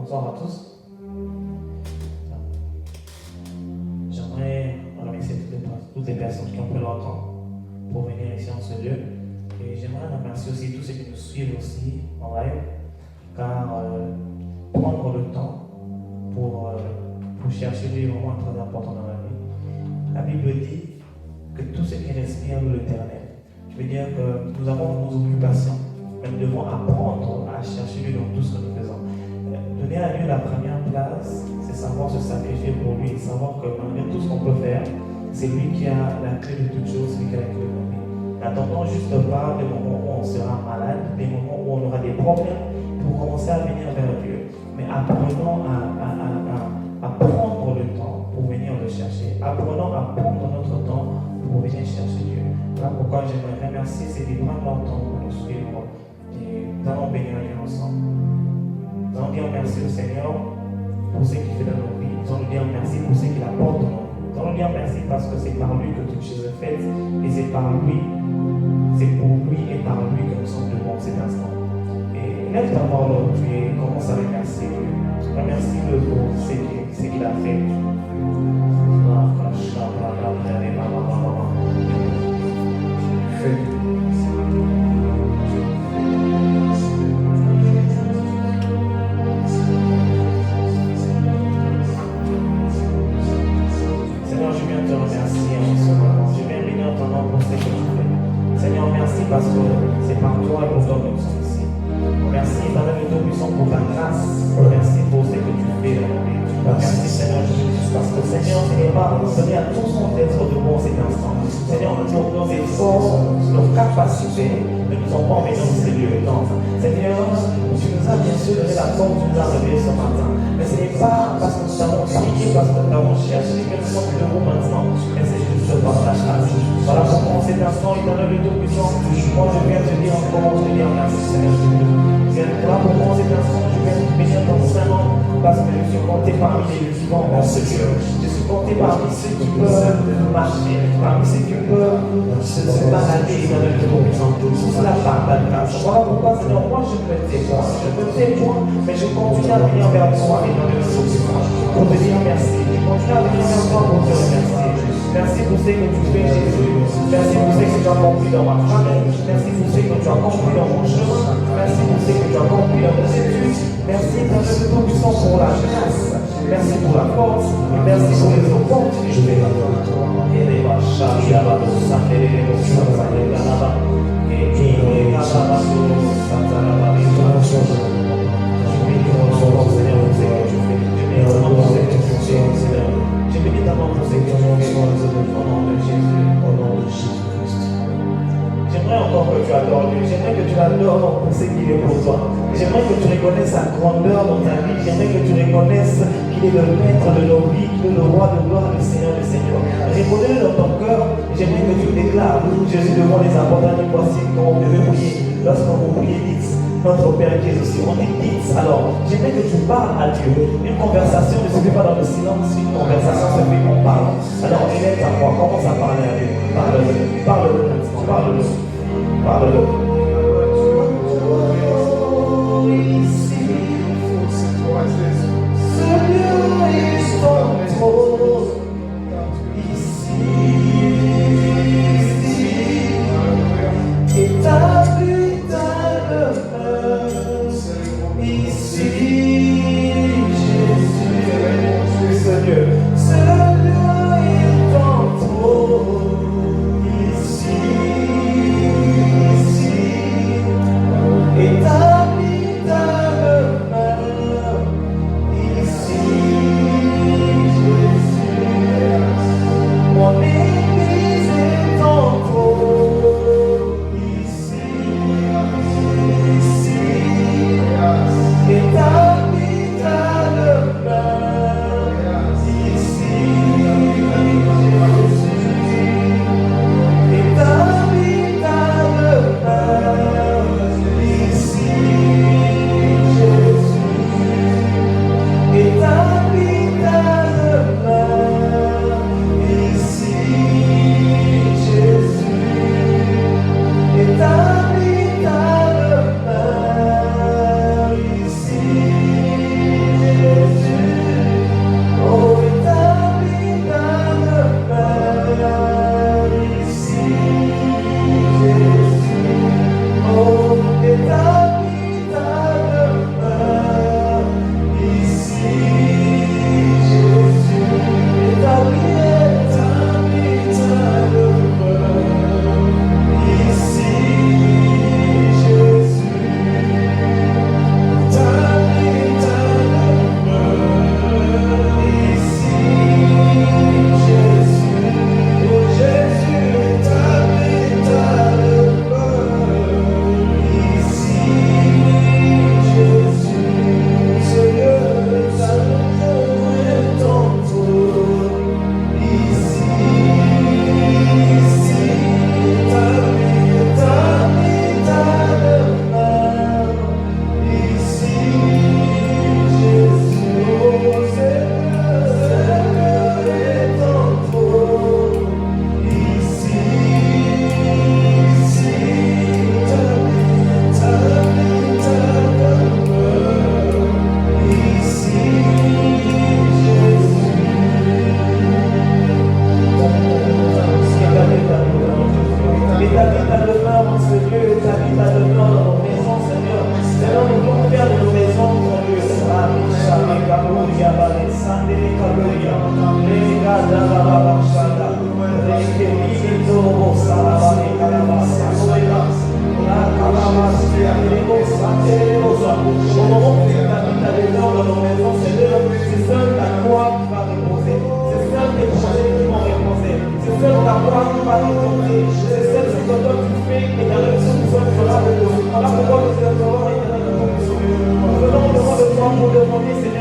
Bonsoir à tous. J'aimerais remercier toutes les personnes qui ont pris leur temps pour venir ici en ce lieu. Et j'aimerais remercier aussi tous ceux qui nous suivent aussi en live, car prendre le temps pour chercher Dieu est vraiment très important dans la vie. La Bible dit que tout ce qui respire loue l'Éternel. Je veux dire que nous avons nos occupations, mais nous devons apprendre à chercher Dieu dans tout ce que nous faisons. Donner à Dieu la première place, c'est savoir se sacrifier pour lui, savoir que malgré tout ce qu'on peut faire, c'est lui qui a la clé de toutes choses, c'est lui qui a la clé de nos vies. N'attendons juste pas des moments où on sera malade, des moments où on aura des problèmes pour commencer à venir vers Dieu. Mais apprenons à prendre le temps pour venir le chercher. Apprenons à prendre notre temps pour venir chercher Dieu. Voilà pourquoi j'aimerais remercier ceux qui prennent leur temps pour nous suivre. Et nous allons bénir Dieu ensemble. Nous allons dire merci au Seigneur pour ce qu'il fait dans nos vies. Nous allons dire merci pour ce qu'il apporte dans nos vies. Nous allons dire merci parce que c'est par lui que toutes choses sont faites. Et c'est par lui, c'est pour lui et par lui que nous sommes debout en cet instant. Et lève ta main aujourd'hui et commence à remercier Dieu. Remercie-le pour ce qu'il a fait. Seigneur, je viens te remercier en ce moment. Je viens bénir ton nom pour ce que tu fais. Seigneur, merci parce que c'est par toi et pour toi que nous sommes ici. Merci, Père de Tout-Puissant, pour ta grâce. Merci pour ce que tu fais dans nos vies. Merci, Seigneur Jésus, parce que Seigneur, ce n'est pas donné à tout son être de bon cet instant. Seigneur, nos efforts, nos capacités ne nous ont pas emmenés dans ces lieux de temps. Seigneur, tu nous as bien sûr donné la force, tu nous as réveillés ce matin. Mais ce n'est pas parce que nous avons prié, parce que nous avons cherché que nous sommes debout maintenant, mais c'est juste par ta grâce. Voilà pourquoi en cet instant, Éternel de Tout-Puissant, moi je viens te dire encore, je te dire merci, Seigneur Jésus. Voilà pourquoi en cet instant, je viens te bénir ton Saint-Nom, parce que je suis compté parmi les vivants en ce lieu. Je suis compté parmi ceux qui peuvent marcher, parmi ceux qui peuvent se balader dans le Tout-Puissant. Tout cela par ta grâce. Voilà pourquoi, Seigneur, moi je me témoigne. Je me témoigne, mais je continue à venir vers toi et dans le Tout-Puissant pour te dire merci. Je continue à venir vers toi pour te remercier. Merci pour ce que tu fais, Jésus. Merci pour ce que tu as accompli dans ma famille. Merci pour ce que tu as accompli dans mon chemin. Merci pour ce que tu as accompli dans mes études. Merci, Père de Tout-Puissant, pour la grâce. Merci pour la force. Merci pour les opportunités. Et les bachas, il y a la douce, et les émotions, et les canabas. Et les canabas, je bénis ton nom, Seigneur, pour ce que tu fais. Je bénis ton nom pour ce que tu fais, Seigneur. Je bénis ton nom pour ce que tu fais. Au nom de Jésus. Au nom de Jésus-Christ. J'aimerais encore que tu adores Dieu. J'aimerais que tu l'adores pour ce qu'il est pour toi. J'aimerais que tu reconnaisses sa grandeur dans ta vie. J'aimerais que tu reconnaisses qu'il est le maître de nos vies, qu'il est le roi de gloire, le Seigneur de Seigneur. Reconnais-le dans ton cœur. J'aimerais que tu déclares Jésus devant les abandonnés. Voici comment vous devez prier. Lorsque vous priez, dites notre Père qui est aussi. On dit dites. Alors, j'aimerais que tu parles à Dieu. Une conversation ne se fait pas dans le silence. Une conversation se fait en parlant. Alors, élève ta voix. Commence à parler à Dieu. Parle-le. Parle-le. Parle-le. Parle-le. Établis ta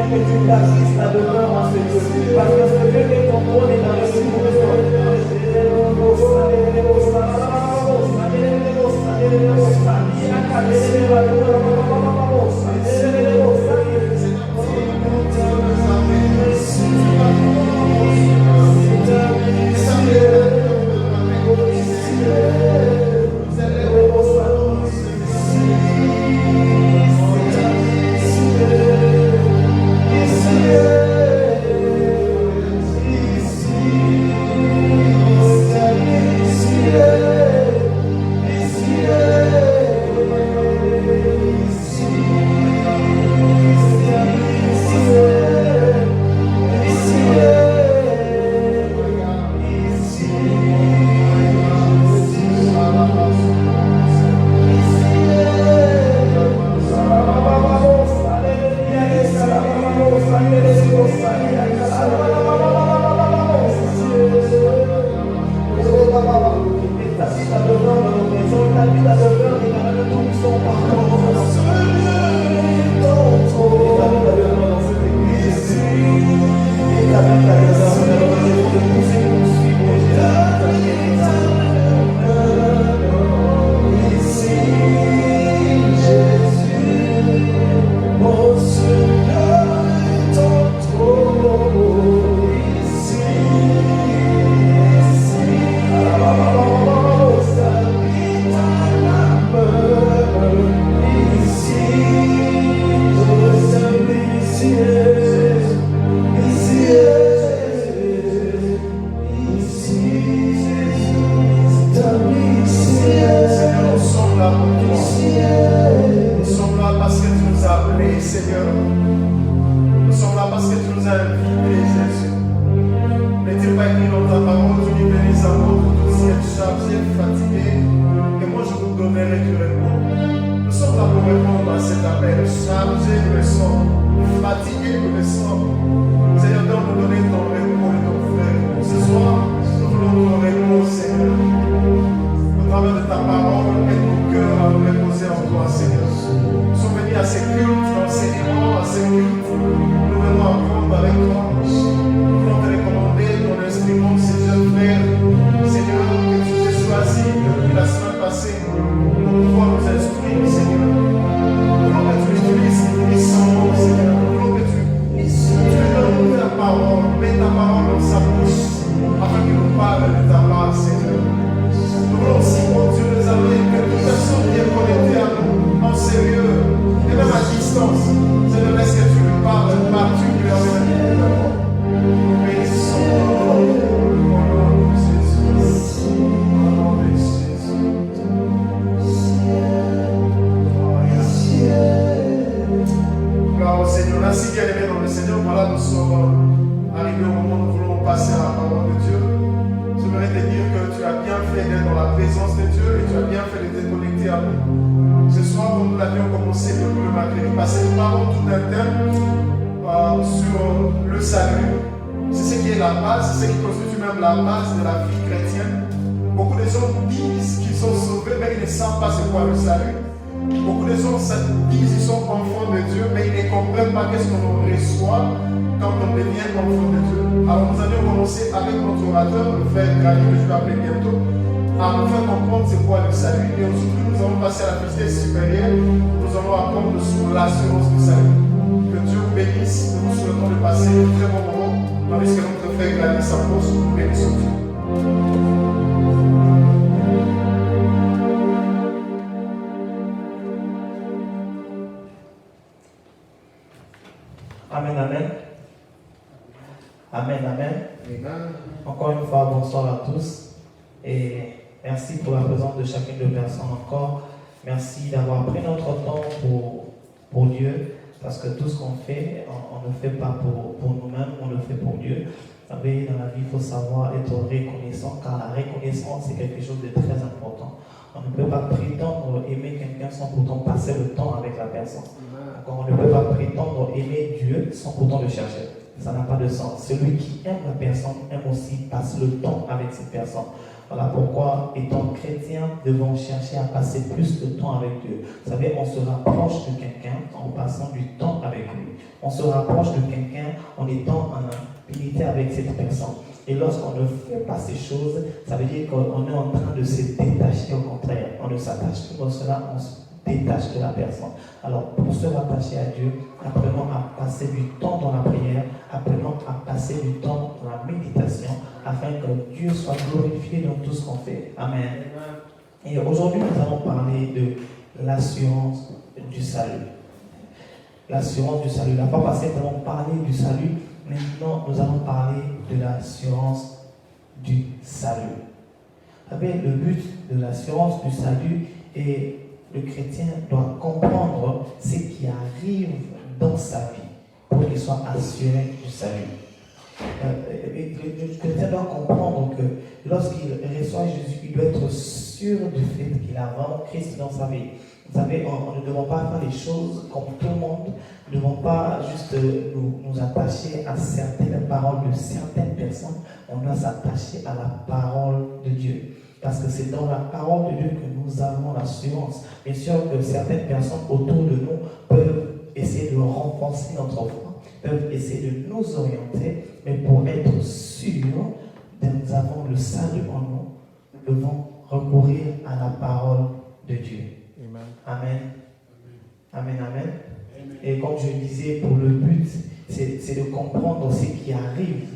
Seigneur, que tu bâtisses la demeure en ce Dieu. Parce que ce Dieu est ton trône et dans le Seigneur. Amen, amen. Amen, amen. Encore une fois, bonsoir à tous. Et merci pour la présence de chacune de personnes encore. Merci d'avoir pris notre temps pour Dieu. Parce que tout ce qu'on fait, on ne le fait pas pour nous-mêmes, on le fait pour Dieu. Vous savez, dans la vie, il faut savoir être reconnaissant, car la reconnaissance, c'est quelque chose de très important. On ne peut pas prétendre aimer quelqu'un sans pourtant passer le temps avec la personne. On ne peut pas prétendre aimer Dieu sans pourtant le chercher. Ça n'a pas de sens. Celui qui aime la personne aime aussi passer le temps avec cette personne. Voilà pourquoi, étant chrétiens, devons chercher à passer plus de temps avec Dieu. Vous savez, on se rapproche de quelqu'un en passant du temps avec lui. On se rapproche de quelqu'un en étant en intimité avec cette personne. Et lorsqu'on ne fait pas ces choses, ça veut dire qu'on est en train de se détacher, au contraire. On ne s'attache plus dans cela, on se détache de la personne. Alors, pour se rattacher à Dieu, apprenons à passer du temps dans la prière, apprenons à passer du temps dans la méditation, afin que Dieu soit glorifié dans tout ce qu'on fait. Amen. Et aujourd'hui, nous allons parler de l'assurance du salut. L'assurance du salut. La fois passée, nous avons parlé du salut. Maintenant, nous allons parler de l'assurance du salut. Vous savez, le but de l'assurance du salut est le chrétien doit comprendre ce qui arrive dans sa vie pour qu'il soit assuré du salut. Le chrétien doit comprendre que lorsqu'il reçoit Jésus, il doit être sûr du fait qu'il a vraiment Christ dans sa vie. Vous savez, on ne devons pas faire les choses comme tout le monde. Nous ne devons pas juste nous attacher à certaines paroles de certaines personnes. On doit s'attacher à la parole de Dieu. Parce que c'est dans la parole de Dieu que nous avons l'assurance. Bien sûr que certaines personnes autour de nous peuvent essayer de renforcer notre foi, peuvent essayer de nous orienter, mais pour être sûr que nous avons le salut en nous, nous devons recourir à la parole de Dieu. Amen. Amen, amen. Et comme je disais, pour le but, c'est de comprendre ce qui arrive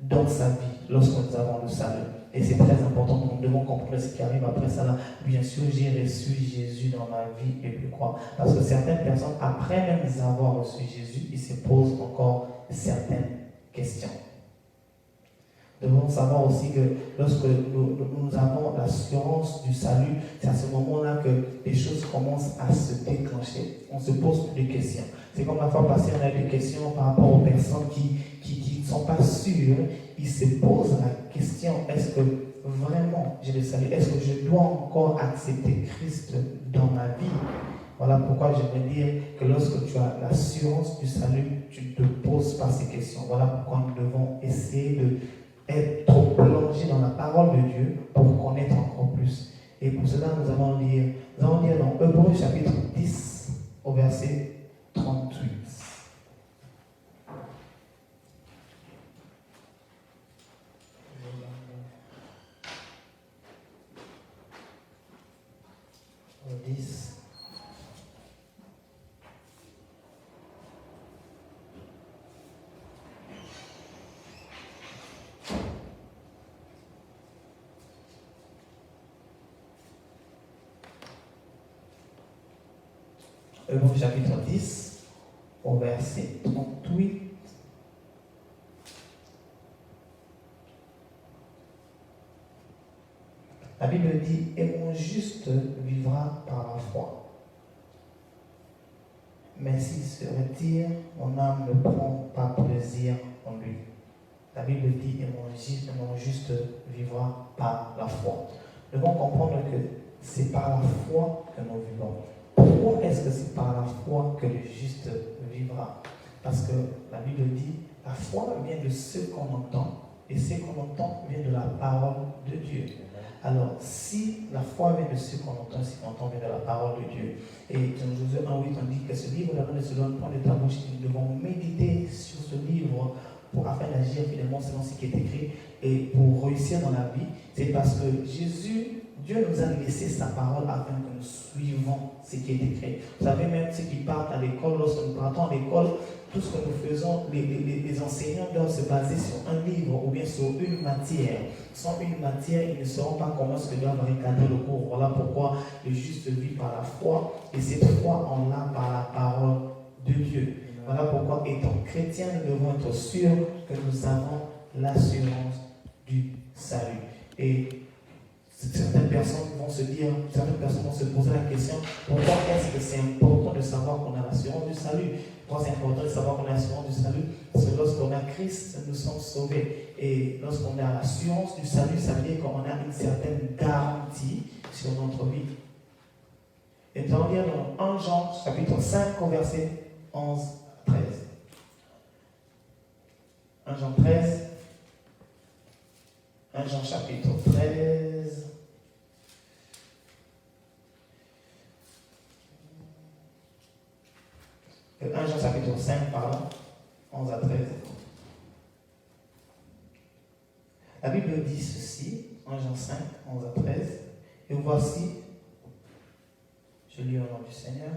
dans sa vie lorsque nous avons le salut. Et c'est très important, nous devons comprendre ce qui arrive après ça. Là, bien sûr, j'ai reçu Jésus dans ma vie et puis quoi. Parce que certaines personnes, après même avoir reçu Jésus, ils se posent encore certaines questions. Nous devons savoir aussi que lorsque nous avons l'assurance du salut, c'est à ce moment-là que les choses commencent à se déclencher. On se pose plus de questions. C'est comme la fois passée, on a eu des questions par rapport aux personnes qui ne sont pas sûres. Ils se posent la question, est-ce que vraiment j'ai le salut? Est-ce que je dois encore accepter Christ dans ma vie? Voilà pourquoi j'aimerais dire que lorsque tu as l'assurance du salut, tu ne te poses pas ces questions. Voilà pourquoi nous devons essayer d'être plongés dans la parole de Dieu pour connaître encore plus. Et pour cela, nous allons lire dans Hébreux chapitre 10 au verset 38. Au 10. Hébreux chapitre 10, au verset 38. La Bible dit, et mon juste vivra par la foi. Mais s'il se retire, mon âme ne prend pas plaisir en lui. La Bible dit, et mon juste vivra par la foi. Nous devons comprendre que c'est par la foi que nous vivons. Pourquoi est-ce que c'est par la foi que le juste vivra? Parce que la Bible dit, la foi vient de ce qu'on entend, et ce qu'on entend vient de la parole de Dieu. Alors, si la foi vient de ce qu'on entend, ce qu'on entend vient de la parole de Dieu. Et dans Josué 1:8, on dit que ce livre-là ne se donne point de ta bouche, nous devons méditer sur ce livre afin d'agir finalement selon ce qui est écrit et pour réussir dans la vie. C'est parce que Dieu nous a laissé sa parole afin que nous suivons ce qui est écrit. Vous savez, même ceux qui partent à l'école, lorsque nous partons à l'école, tout ce que nous faisons, les enseignants doivent se baser sur un livre ou bien sur une matière. Sans une matière, ils ne sauront pas comment est-ce qu'ils doivent regarder le cours. Voilà pourquoi le juste vit par la foi, et cette foi, on l'a par la parole de Dieu. Voilà pourquoi, étant chrétiens, nous devons être sûrs que nous avons l'assurance du salut. Et certaines personnes vont se poser la question, pourquoi est-ce que c'est important de savoir qu'on a l'assurance du salut? Pourquoi c'est important de savoir qu'on a l'assurance du salut? Parce que lorsqu'on a Christ, nous sommes sauvés. Et lorsqu'on a l'assurance du salut, ça veut dire qu'on a une certaine garantie sur notre vie. Et nous allons lire dans 1 Jean, chapitre 5, au verset 11 à 13. 1 Jean 13. 1 Jean chapitre 13. chapitre 5, pardon, 11 à 13. La Bible dit ceci, en Jean 5, 11 à 13. Et voici, je lis au nom du Seigneur,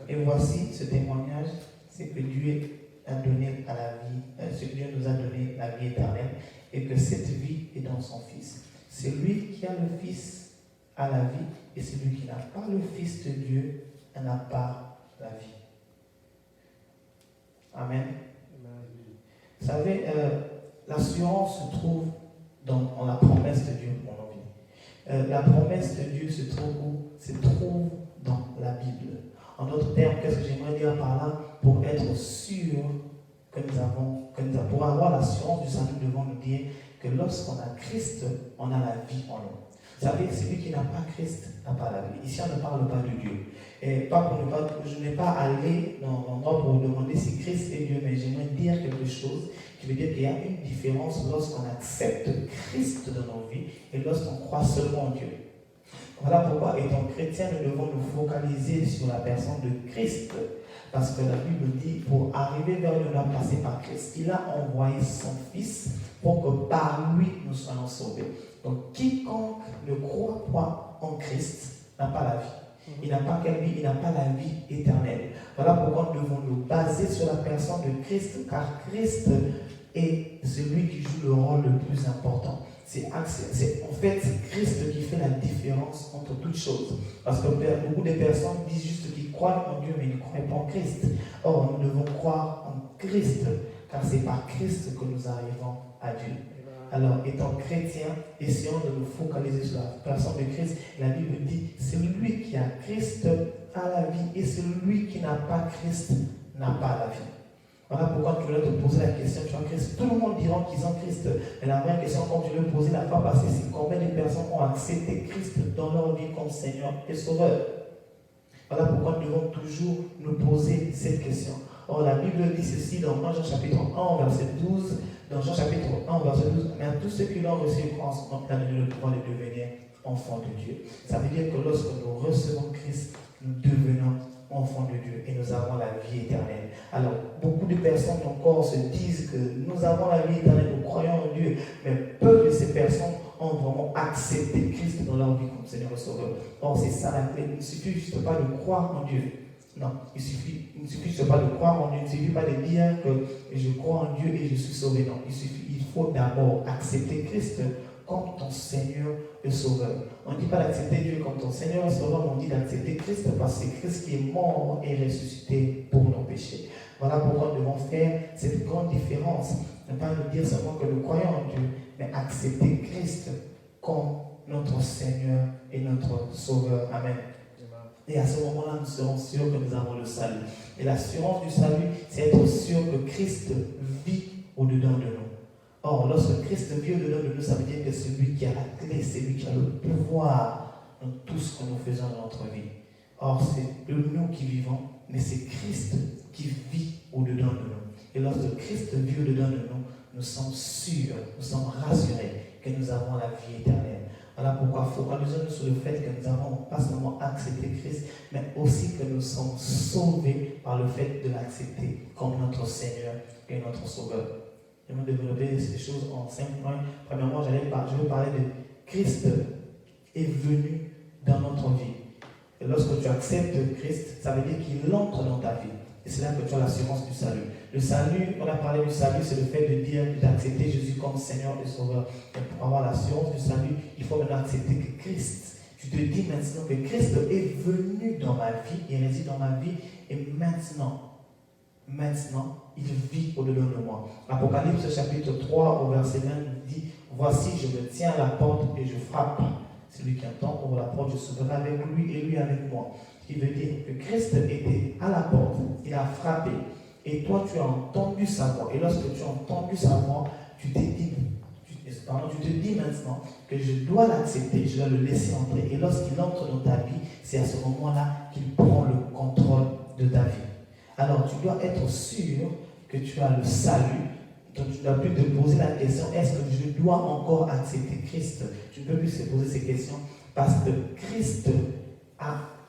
et voici ce témoignage, c'est que Dieu a donné à la vie, ce que Dieu nous a donné la vie éternelle, et que cette vie est dans son Fils. Celui qui a le Fils a la vie, et celui qui n'a pas le Fils de Dieu n'a pas la vie. Amen. Vous savez, l'assurance se trouve dans la promesse de Dieu pour nos vies. La promesse de Dieu se trouve où? Se trouve dans la Bible. En d'autres termes, qu'est-ce que j'aimerais dire par là? Pour être sûr que nous avons, pour avoir l'assurance du salut, nous devons nous dire que lorsqu'on a Christ, on a la vie en nous. Vous savez, celui qui n'a pas Christ n'a pas la vie. Ici, on ne parle pas de Dieu. Et je n'ai pas allé dans l'endroit pour vous demander si Christ est Dieu, mais j'aimerais dire quelque chose qui veut dire qu'il y a une différence lorsqu'on accepte Christ dans nos vies et lorsqu'on croit seulement en Dieu. Voilà pourquoi, étant chrétien, nous devons nous focaliser sur la personne de Christ. Parce que la Bible dit, pour arriver vers lui, on doit passer par Christ. Il a envoyé son Fils pour que par lui, nous soyons sauvés. Donc, quiconque ne croit pas en Christ n'a pas la vie. Il n'a pas quelle vie? Il n'a pas la vie éternelle. Voilà pourquoi nous devons nous baser sur la personne de Christ, car Christ est celui qui joue le rôle le plus important. C'est en fait Christ qui fait la différence entre toutes choses. Parce que beaucoup de personnes disent juste qu'ils croient en Dieu, mais ils ne croient pas en Christ. Or, nous devons croire en Christ, car c'est par Christ que nous arrivons à Dieu. Alors, étant chrétien, essayons de nous focaliser sur la personne de Christ. La Bible dit, celui qui a Christ a la vie, et celui qui n'a pas Christ n'a pas la vie. Voilà pourquoi tu voulais te poser la question, tu as Christ. Tout le monde dira qu'ils ont Christ. Mais la vraie question, comme je l'ai posée la fois passée, c'est combien de personnes ont accepté Christ dans leur vie comme Seigneur et Sauveur. Voilà pourquoi nous devons toujours nous poser cette question. Or, la Bible dit ceci dans Jean chapitre 1, verset 12. Dans Jean chapitre 1, verset 12, mais à tous ceux qui l'ont reçu, croient en son nom, il a donné le pouvoir de devenir enfants de Dieu. Ça veut dire que lorsque nous recevons Christ, nous devenons enfants de Dieu et nous avons la vie éternelle. Alors, beaucoup de personnes encore se disent que nous avons la vie éternelle, nous croyons en Dieu, mais peu de ces personnes ont vraiment accepté Christ dans leur vie comme Seigneur et Sauveur. Or, c'est ça la clé. Il ne suffit juste pas de croire en Dieu. Non, il ne suffit juste pas de croire en Dieu, il ne suffit pas de dire que je crois en Dieu et je suis sauvé. Non, il faut d'abord accepter Christ comme ton Seigneur et Sauveur. On ne dit pas d'accepter Dieu comme ton Seigneur et Sauveur, mais on dit d'accepter Christ parce que c'est Christ qui est mort et ressuscité pour nos péchés. Voilà pourquoi nous devons faire cette grande différence. Ne pas nous dire seulement que nous croyons en Dieu, mais accepter Christ comme notre Seigneur et notre Sauveur. Amen. Et à ce moment-là, nous serons sûrs que nous avons le salut. Et l'assurance du salut, c'est être sûr que Christ vit au-dedans de nous. Or, lorsque Christ vit au-dedans de nous, ça veut dire que c'est lui qui a la clé, c'est lui qui a le pouvoir dans tout ce que nous faisons dans notre vie. Or, c'est nous qui vivons, mais c'est Christ qui vit au-dedans de nous. Et lorsque Christ vit au-dedans de nous, nous sommes sûrs, nous sommes rassurés que nous avons la vie éternelle. Voilà pourquoi focalisons-nous sur le fait que nous avons pas seulement accepté Christ, mais aussi que nous sommes sauvés par le fait de l'accepter comme notre Seigneur et notre Sauveur. Je vais développer ces choses en 5 points. Premièrement, je vais parler de Christ est venu dans notre vie. Et lorsque tu acceptes Christ, ça veut dire qu'il entre dans ta vie. Et c'est là que tu as l'assurance du salut. Le salut, on a parlé du salut, c'est le fait de dire d'accepter Jésus comme Seigneur et Sauveur. Et pour avoir l'assurance du salut, il faut maintenant accepter que Christ. Tu te dis maintenant que Christ est venu dans ma vie, il réside dans ma vie, et maintenant, il vit au-dedans de moi. Apocalypse chapitre 3 au verset 20 nous dit, voici, je me tiens à la porte et je frappe. Celui qui entend ouvre la porte, je s'ouvrirai avec lui et lui avec moi. Ce qui veut dire que Christ était à la porte, il a frappé. Et toi, tu as entendu sa voix. Et lorsque tu as entendu sa voix, tu te dis maintenant que je dois l'accepter, je dois le laisser entrer. Et lorsqu'il entre dans ta vie, c'est à ce moment-là qu'il prend le contrôle de ta vie. Alors, tu dois être sûr que tu as le salut. Donc, tu ne dois plus te poser la question, est-ce que je dois encore accepter Christ? Tu ne peux plus te poser ces questions parce que Christ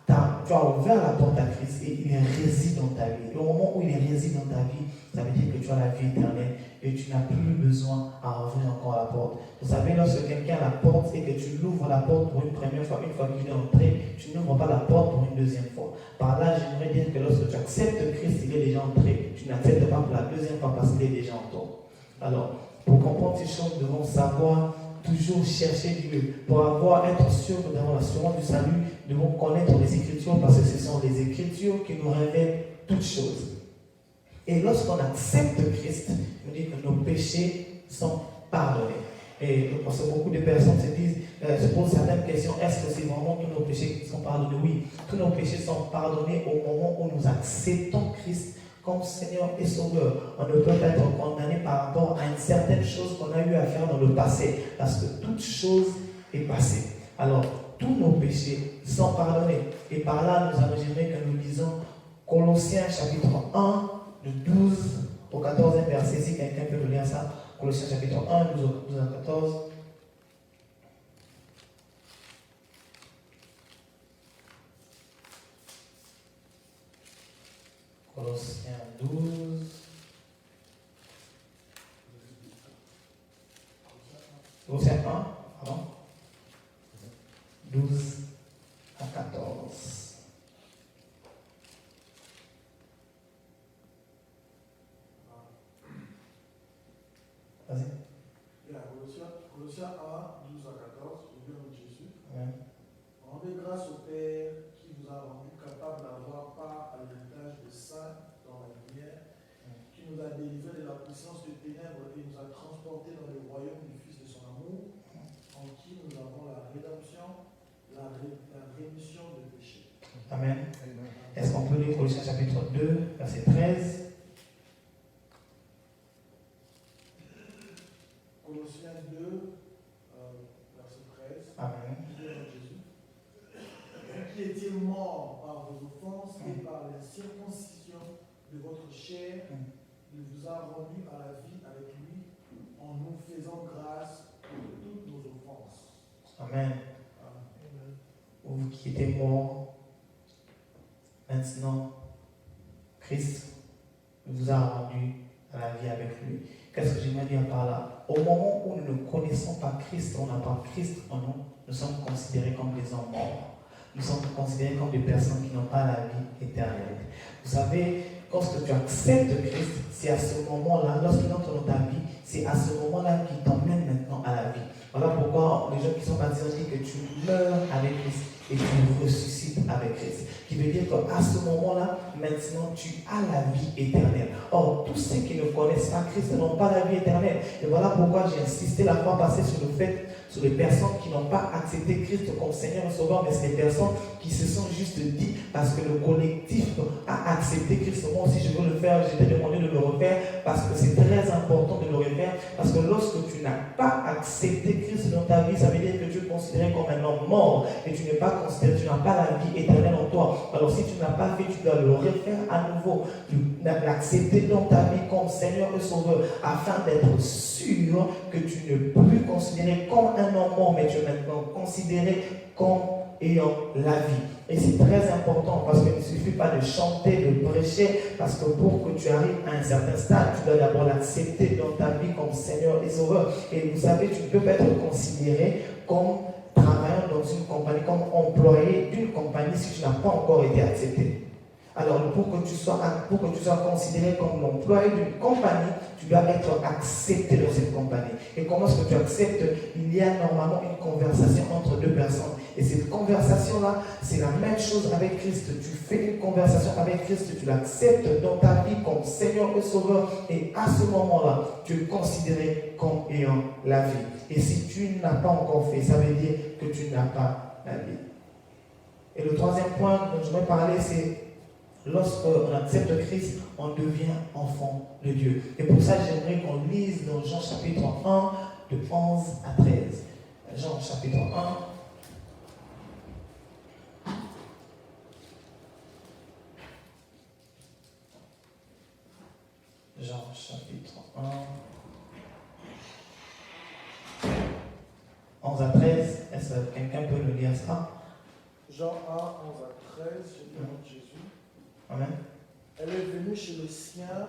t'a tu as ouvert la porte à Christ et il réside dans ta vie. Et au moment où il réside dans ta vie, ça veut dire que tu as la vie éternelle et tu n'as plus besoin à ouvrir encore la porte. Vous savez, lorsque quelqu'un a la porte et que tu l'ouvres la porte pour une première fois, une fois qu'il est entré, tu n'ouvres pas la porte pour une deuxième fois. Par là, j'aimerais dire que lorsque tu acceptes Christ, il est déjà entré. Tu n'acceptes pas pour la deuxième fois parce qu'il est déjà en toi. Alors, pour comprendre ces choses, nous devons savoir toujours chercher Dieu. Pour être sûr que nous avons l'assurance du salut, nous devons connaître les Écritures parce que ce sont les Écritures qui nous révèlent toutes choses. Et lorsqu'on accepte Christ, on dit que nos péchés sont pardonnés. Et parce que beaucoup de personnes se posent certaines questions. Est-ce que c'est vraiment tous nos péchés qui sont pardonnés? Oui, tous nos péchés sont pardonnés au moment où nous acceptons Christ comme Seigneur et Sauveur. On ne peut pas être condamné par rapport à une certaine chose qu'on a eu à faire dans le passé, parce que toute chose est passée. Alors, tous nos péchés sont pardonnés. Et par là, j'aimerais que nous lisons Colossiens chapitre 1, de 12 au 14e verset. Si quelqu'un peut nous lire ça, Colossiens chapitre 1, 12 au 14. Colossiens 12. Colossiens 1, pardon. 12 à 14. Vas-y. Colossiens 1, 12 à 14, au nom de Jésus. Ouais. Rendez grâce au Père qui vous a rendu capable d'avoir part à l'héritage des saints dans la lumière, qui nous a délivrés de la puissance des ténèbres et nous a transportés dans le royaume du Fils de son amour, en qui nous avons la rédemption, la rémission de péché. Amen. Est-ce qu'on peut lire Colossiens chapitre 2, verset 13? Colossiens 2, verset 13. Amen. Jésus. Qui étiez mort par vos offenses et par la circoncision de votre chair, il vous a rendu à la vie avec lui en nous faisant grâce pour toutes nos offenses. Amen. Vous qui étiez morts, maintenant, Christ vous a rendu à la vie avec lui. Qu'est-ce que j'aimerais dire par là? Au moment où nous ne connaissons pas Christ, on n'a pas Christ en nous, nous sommes considérés comme des hommes morts. Nous sommes considérés comme des personnes qui n'ont pas la vie éternelle. Vous savez, lorsque tu acceptes Christ, c'est à ce moment-là, lorsqu'il entre dans ta vie, c'est à ce moment-là qu'il t'emmène maintenant à la vie. Voilà pourquoi les gens qui sont baptisés disent que tu meurs avec Christ et tu ressuscites avec Christ. Qui veut dire qu'à ce moment-là, maintenant, tu as la vie éternelle. Or, tous ceux qui ne connaissent pas Christ n'ont pas la vie éternelle. Et voilà pourquoi j'ai insisté la fois passée sur le fait, sur les personnes qui n'ont pas accepté Christ comme Seigneur et Sauveur, mais c'est les personnes qui se sont juste dit, parce que le collectif a accepté Christ. Moi aussi, je veux le faire, je t'ai demandé de le refaire, parce que c'est très important de le refaire, parce que lorsque tu n'as pas accepté Christ dans ta vie, ça veut dire que tu es considéré comme un homme mort, et tu n'es pas considéré, tu n'as pas la vie éternelle en toi. Alors si tu n'as pas fait, tu dois le refaire à nouveau, l'accepter dans ta vie comme Seigneur et Sauveur, afin d'être sûr que tu ne peux plus considérer comme un homme mort, mais tu es maintenant considéré comme ayant la vie. Et c'est très important parce qu'il ne suffit pas de chanter, de prêcher, parce que pour que tu arrives à un certain stade, tu dois d'abord l'accepter dans ta vie comme Seigneur et Sauveur. Et vous savez, tu ne peux pas être considéré comme travaillant dans une compagnie, comme employé d'une compagnie si tu n'as pas encore été accepté. Alors, pour que tu sois considéré comme l'employé d'une compagnie, tu dois être accepté dans cette compagnie. Et comment est-ce que tu acceptes? Il y a normalement une conversation entre deux personnes. Et cette conversation-là, c'est la même chose avec Christ. Tu fais une conversation avec Christ, tu l'acceptes dans ta vie comme Seigneur et Sauveur. Et à ce moment-là, tu es considéré comme ayant la vie. Et si tu n'as pas encore fait, ça veut dire que tu n'as pas la vie. Et le troisième point dont je vais parler, c'est lorsqu'on accepte Christ, on devient enfant de Dieu. Et pour ça, j'aimerais qu'on lise dans Jean chapitre 1, de 11 à 13. Jean chapitre 1. Jean chapitre 1. 11 à 13. Est-ce que quelqu'un peut nous lire ça? Jean 1, 11 à 13, j'ai dit le nom de Jésus. Amen. Elle est venue chez les siens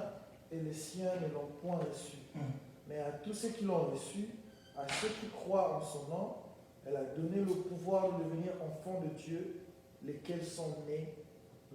et les siens ne l'ont point reçue. Mais à tous ceux qui l'ont reçue, à ceux qui croient en son nom, elle a donné le pouvoir de devenir enfants de Dieu, lesquels sont nés,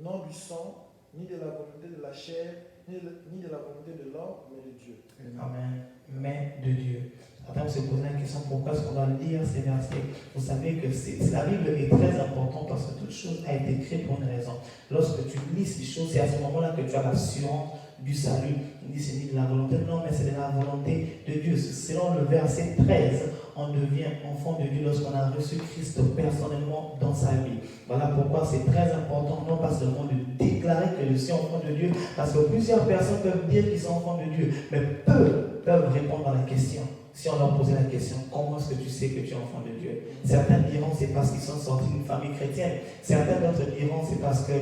non du sang, ni de la volonté de la chair, ni de la volonté de l'homme, mais de Dieu. Amen. Mais de Dieu. Certains se posent la question pourquoi est-ce qu'on doit lire ces versets. Vous savez que la Bible est très importante parce que toute chose a été créée pour une raison. Lorsque tu lis ces choses, c'est à ce moment-là que tu as l'assurance du salut. Il dit c'est ni de la volonté de l'homme, mais c'est de la volonté de Dieu. Selon le verset 13, on devient enfant de Dieu lorsqu'on a reçu Christ personnellement dans sa vie. Voilà pourquoi c'est très important, non pas seulement de déclarer que je suis enfant de Dieu, parce que plusieurs personnes peuvent dire qu'ils sont enfants de Dieu, mais peu peuvent répondre à la question. Si on leur posait la question, comment est-ce que tu sais que tu es enfant de Dieu? Certains diront c'est parce qu'ils sont sortis d'une famille chrétienne. Certains d'autres diront c'est parce que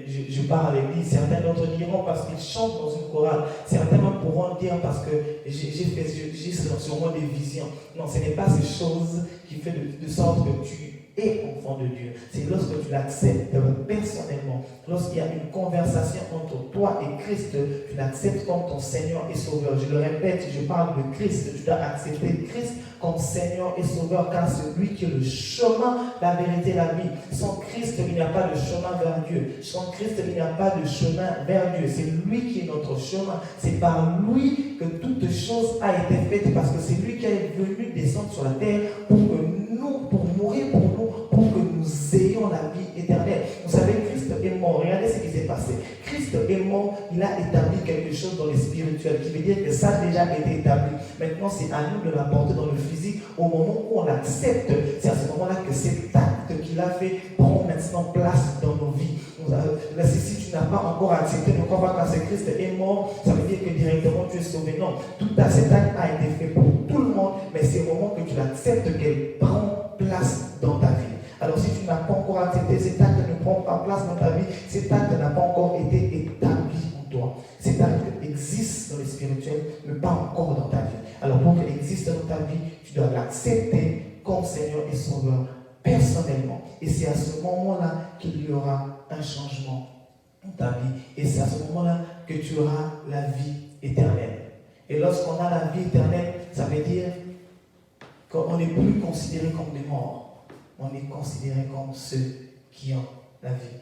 je pars à l'église. Certains d'autres diront parce qu'ils chantent dans une chorale. Certains même pourront dire parce que j'ai sur moi des visions. Non, ce n'est pas ces choses qui font de sorte que tu es enfant de Dieu. C'est lorsque tu l'acceptes personnellement, lorsqu'il y a une conversation entre toi et Christ, tu l'acceptes comme ton Seigneur et Sauveur. Je le répète, je parle de Christ, tu dois accepter Christ comme Seigneur et Sauveur, car c'est lui qui est le chemin, la vérité et la vie. Sans Christ, il n'y a pas de chemin vers Dieu. Sans Christ, il n'y a pas de chemin vers Dieu. C'est lui qui est notre chemin. C'est par lui que toute chose a été faite, parce que c'est lui qui est venu descendre sur la terre pour mourir pour nous, pour que nous ayons la vie éternelle. Vous savez, Christ est mort. Regardez ce qui s'est passé. Christ est mort, il a établi quelque chose dans le spirituel, qui veut dire que ça a déjà été établi. Maintenant, c'est à nous de l'apporter dans le physique. Au moment où on l'accepte, c'est à ce moment-là que cet acte qu'il a fait prend maintenant place dans nos vies. Là, si tu n'as pas encore accepté, ne crois pas quand Christ est mort, ça veut dire que directement tu es sauvé. Non, tout cet acte a été fait pour tout le monde, mais c'est au moment que tu l'acceptes qu'elle prend place dans ta vie. Alors si tu n'as pas encore accepté, cet acte ne prend pas place dans ta vie, cet acte n'a pas encore été établi en toi. Cet acte existe dans le spirituel, mais pas encore dans ta vie. Alors pour qu'il existe dans ta vie, tu dois l'accepter comme Seigneur et Sauveur personnellement. Et c'est à ce moment-là qu'il y aura un changement dans ta vie. Et c'est à ce moment-là que tu auras la vie éternelle. Et lorsqu'on a la vie éternelle, ça veut dire qu'on n'est plus considéré comme des morts. On est considéré comme ceux qui ont la vie.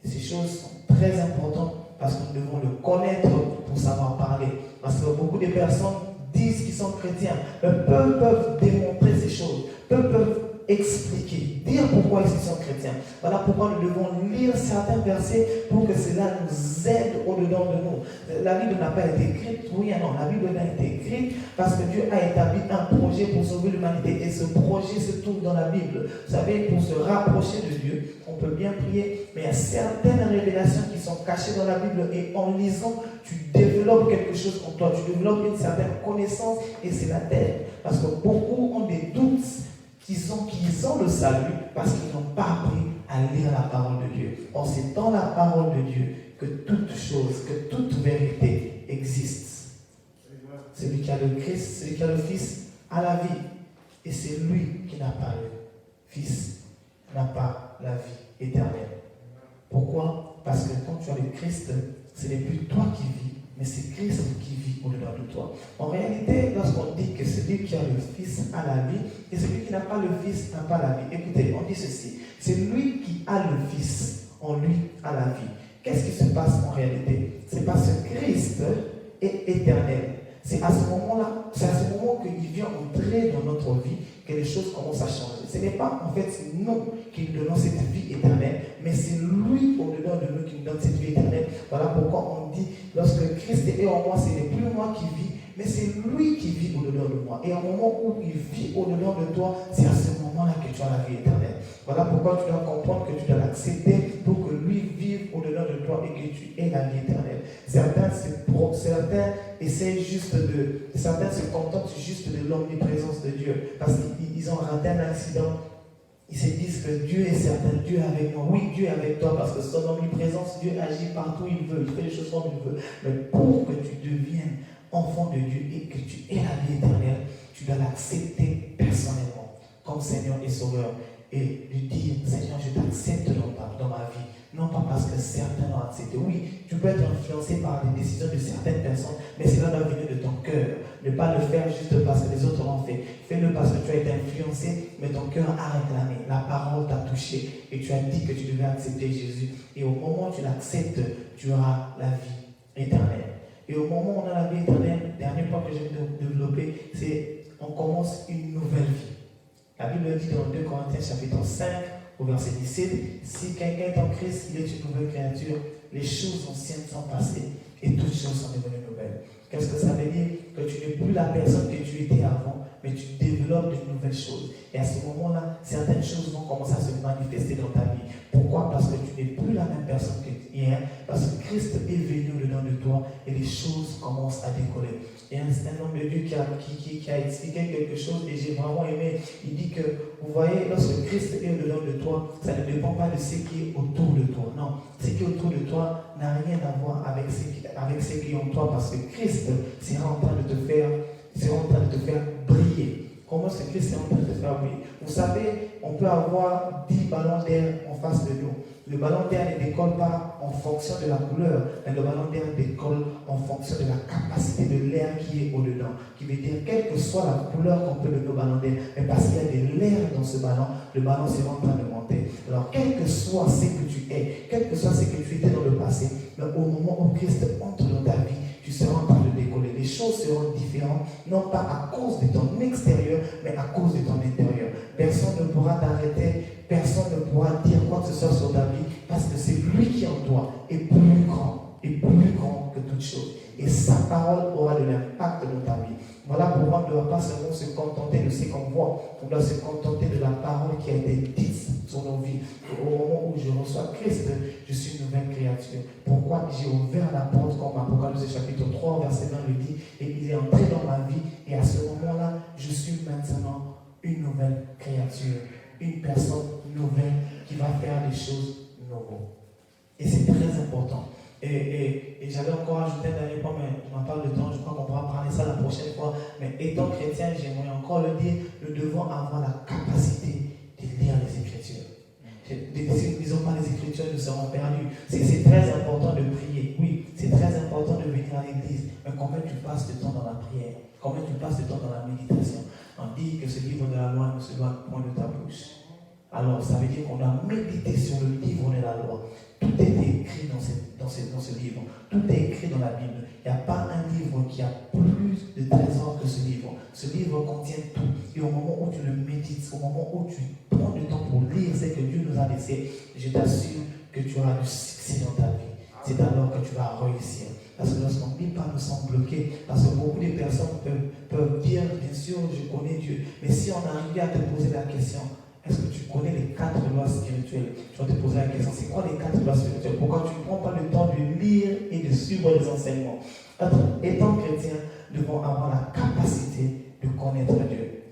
Et ces choses sont très importantes parce que nous devons le connaître pour savoir parler. Parce que beaucoup de personnes disent qu'ils sont chrétiens, mais peu peuvent démontrer ces choses. Peu peuvent expliquer, dire pourquoi ils sont chrétiens. Voilà pourquoi nous devons lire certains versets pour que cela nous aide au-dedans de nous. La Bible n'a pas été écrite, oui et non. La Bible a été écrite parce que Dieu a établi un projet pour sauver l'humanité. Et ce projet se trouve dans la Bible. Vous savez, pour se rapprocher de Dieu, on peut bien prier, mais il y a certaines révélations qui sont cachées dans la Bible. Et en lisant, tu développes quelque chose en toi. Tu développes une certaine connaissance et c'est la tête. Parce que beaucoup ont des doutes qu'ils ont le salut parce qu'ils n'ont pas appris à lire la parole de Dieu. Or, c'est dans la parole de Dieu que toute chose, que toute vérité existe. Celui qui a le Christ, celui qui a le Fils, a la vie. Et c'est lui qui n'a pas le Fils, n'a pas la vie éternelle. Pourquoi? Parce que quand tu as le Christ, ce n'est plus toi qui vis, mais c'est Christ qui vit au-dedans de toi. En réalité, lorsqu'on dit que celui qui a le Fils a la vie, et celui qui n'a pas le Fils n'a pas la vie. Écoutez, on dit ceci, c'est lui qui a le Fils, en lui a la vie. Qu'est-ce qui se passe en réalité? C'est parce que Christ est éternel. C'est à ce moment-là, c'est à ce moment qu'il vient entrer dans notre vie que les choses commencent à changer. Ce n'est pas en fait nous qui nous donnons cette vie éternelle, mais c'est lui au-dedans de nous qui nous donne cette vie éternelle. Voilà pourquoi on dit, lorsque Christ est en moi, ce n'est plus moi qui vis, mais c'est lui qui vit au-dedans de moi. Et au moment où il vit au-dedans de toi, c'est à ce moment-là que tu as la vie éternelle. Voilà pourquoi tu dois comprendre que tu dois l'accepter pour que lui vive au-dedans de toi et que tu aies la vie éternelle. Certains se contentent juste de l'omniprésence de Dieu parce qu'ils ont raté un accident. Ils se disent que Dieu est certain, Dieu est avec moi. Oui, Dieu est avec toi parce que son omniprésence, Dieu agit partout où il veut, il fait les choses comme il veut. Mais pour que tu deviennes enfant de Dieu et que tu aies la vie éternelle, tu dois l'accepter personnellement comme Seigneur et Sauveur. et lui dire, Seigneur, je t'accepte dans ma vie. Non pas parce que certains l'ont accepté. Oui, tu peux être influencé par les décisions de certaines personnes, mais cela doit venir de ton cœur. Ne pas le faire juste parce que les autres l'ont fait. Fais-le parce que tu as été influencé, mais ton cœur a réclamé. La parole t'a touché et tu as dit que tu devais accepter Jésus. Et au moment où tu l'acceptes, tu auras la vie éternelle. Et au moment où on a la vie éternelle, le dernier point que je vais développer, c'est on commence une nouvelle vie. La Bible dit dans 2 Corinthiens chapitre 5, au verset 17, si quelqu'un est en Christ, il est une nouvelle créature, les choses anciennes sont passées et toutes choses sont devenues nouvelles. Qu'est-ce que ça veut dire? Que tu n'es plus la personne que tu étais avant, mais tu développes de nouvelles choses. Et à ce moment-là, certaines choses vont commencer à se manifester dans ta vie. Pourquoi? Parce que tu n'es plus la même personne qu'hier, parce que Christ est venu au-dedans de toi et les choses commencent à décoller. Il y a un homme de Dieu qui a expliqué quelque chose et j'ai vraiment aimé. Il dit que, vous voyez, lorsque Christ est au-dedans de toi, ça ne dépend pas de ce qui est autour de toi. Non, ce qui est autour de toi n'a rien à voir avec ce qui est en toi, parce que Christ sera en train de te faire briller. Comment est-ce que Christ est en train de te faire briller? Vous savez, on peut avoir 10 ballons d'air en face de nous. Le ballon d'air ne décolle pas en fonction de la couleur, mais le ballon d'air décolle en fonction de la capacité de l'air qui est au-dedans. Qui veut dire, quelle que soit la couleur qu'on peut donner au ballon d'air, mais parce qu'il y a de l'air dans ce ballon, le ballon sera en train de monter. Alors, quel que soit ce que tu es, quel que soit ce que tu étais dans le passé, mais au moment où Christ entre dans ta vie, tu seras en train de décoller. Les choses seront différentes, non pas à cause de ton extérieur, mais à cause de ton intérieur. Personne ne pourra t'arrêter, personne ne pourra dire quoi que ce soit sur ta vie, parce que c'est lui qui en toi est plus grand que toute chose. Et sa parole aura de l'impact dans ta vie. Voilà pourquoi on ne doit pas seulement se contenter de ce qu'on voit, on doit se contenter de la parole qui a été dite sur nos vies. Au moment où je reçois Christ, je suis une nouvelle créature. Pourquoi? J'ai ouvert la porte, comme Apocalypse chapitre 3, verset 20 le dit, et il est entré dans ma vie, et à ce moment-là, je suis maintenant une nouvelle créature, une personne nouvelle qui va faire des choses nouvelles. Et c'est très important. Et j'avais encore ajouté un dernier point, mais je m'en parle de temps, je crois qu'on pourra parler ça la prochaine fois. Mais étant chrétien, j'aimerais encore le dire, nous devons avoir la capacité de lire les Écritures. Si nous ne lisons pas les Écritures, nous serons perdus. C'est très important de prier, oui, c'est très important de venir à l'église, mais combien tu passes de temps dans la prière? Combien tu passes de temps dans la méditation? On dit que ce livre de la loi ne se doit point de ta bouche. Alors, ça veut dire qu'on doit méditer sur le livre de la loi. Tout est écrit dans ce livre. Tout est écrit dans la Bible. Il n'y a pas un livre qui a plus de trésors que ce livre. Ce livre contient tout. Et au moment où tu le médites, au moment où tu prends du temps pour lire ce que Dieu nous a laissé, je t'assure que tu auras du succès dans ta vie. C'est alors que tu vas réussir. Parce que lorsqu'on ne lit pas, nous sommes bloqués. Parce que beaucoup de personnes peuvent dire, bien sûr, je connais Dieu. Mais si on arrive à te poser la question, est-ce que tu connais les 4 lois spirituelles? Tu vas te poser la question, c'est quoi les 4 lois spirituelles? Pourquoi tu ne prends pas le temps de lire et de suivre les enseignements? Étant chrétien, nous devons avoir la capacité de connaître Dieu.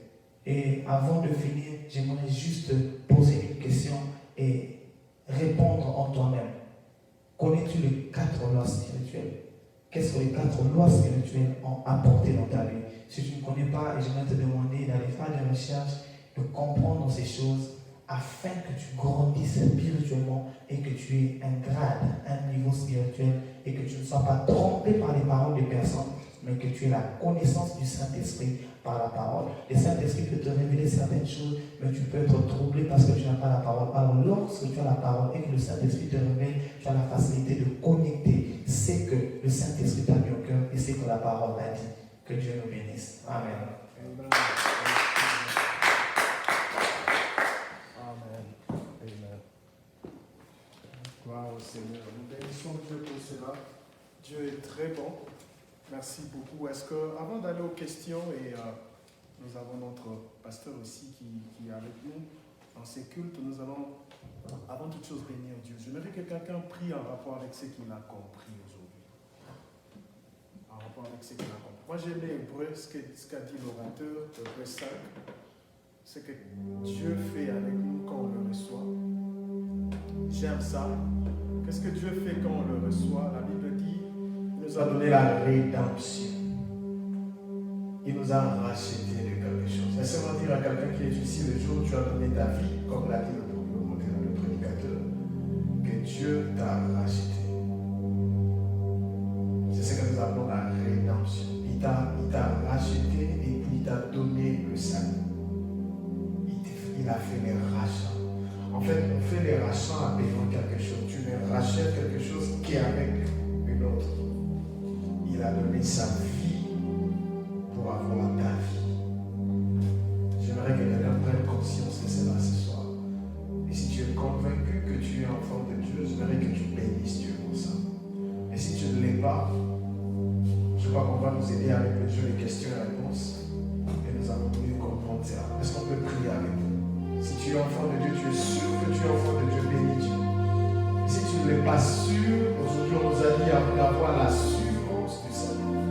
Et avant de finir, j'aimerais juste poser une question et répondre en toi-même. Connais-tu les 4 lois spirituelles? Qu'est-ce que les 4 lois spirituelles ont apporté dans ta vie? Si tu ne connais pas, j'aimerais te demander d'aller faire des recherches, de comprendre ces choses afin que tu grandisses spirituellement et que tu aies un grade, un niveau spirituel et que tu ne sois pas trompé par les paroles des personnes, mais que tu aies la connaissance du Saint-Esprit par la parole. Le Saint-Esprit peut te révéler certaines choses, mais tu peux être troublé parce que tu n'as pas la parole. Alors lorsque tu as la parole et que le Saint-Esprit te révèle, tu as la facilité de connecter ce que le Saint-Esprit t'a mis au cœur et ce que la parole a dit. Que Dieu nous bénisse. Amen. Amen. Gloire au Seigneur. Nous bénissons Dieu pour cela. Dieu est très bon. Merci beaucoup. Est-ce que, avant d'aller aux questions, et nous avons notre pasteur aussi qui est avec nous dans ces cultes, nous allons, avant toute chose, bénir Dieu. J'aimerais que quelqu'un prie en rapport avec ce qu'il a compris aujourd'hui. En rapport avec ce qu'il a compris. Moi, j'ai aimé Hébreu, ce qu'a dit l'orateur, Hébreu 5. Ce que Dieu fait avec nous quand on le reçoit. J'aime ça. Qu'est-ce que Dieu fait quand on le reçoit? La Bible dit, il nous a donné la rédemption. Il nous a racheté de quelque chose. Laissez-moi dire à quelqu'un qui est ici le jour où tu as donné ta vie, comme l'a dit le prédicateur, que Dieu t'a racheté. C'est ce que nous appelons la rédemption. Il t'a racheté et puis il t'a donné le salut. Il a fait les rachats. En fait, on fait les rachats en payant quelque chose. Tu ne rachètes quelque chose qui est avec une autre. Il a donné sa vie pour avoir ta vie. J'aimerais que quelqu'un prenne conscience de cela ce soir. Et si tu es convaincu que tu es enfant de Dieu, j'aimerais que tu bénisses Dieu pour ça. Et si tu ne l'es pas, je crois qu'on va nous aider avec le jeu des questions et réponses. Et nous allons mieux comprendre ça. Est-ce qu'on peut prier avec vous? Si tu es enfant de Dieu, tu es sûr que tu es enfant de Dieu, bénis Dieu. Et si tu ne l'es pas sûr, aujourd'hui on nous a dit d'avoir l'assurance du salut.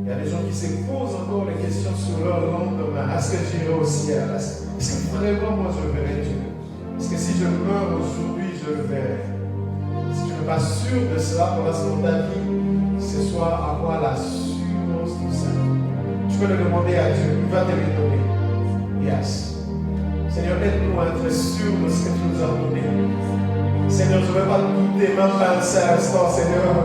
Il y a des gens qui se posent encore les questions sur leur lendemain. Est-ce que j'irai au ciel? Est-ce que vraiment moi je verrai Dieu? Est-ce que si je meurs aujourd'hui, je le verrai? Si tu n'es pas sûr de cela pour l'instant de ta vie, ce soit avoir l'assurance du salut. Tu peux le demander à Dieu, il va te le donner. Yes. Seigneur, aide-nous à être sûrs de ce que tu nous as donné. Seigneur, je ne vais pas douter même pas un seul instant, Seigneur,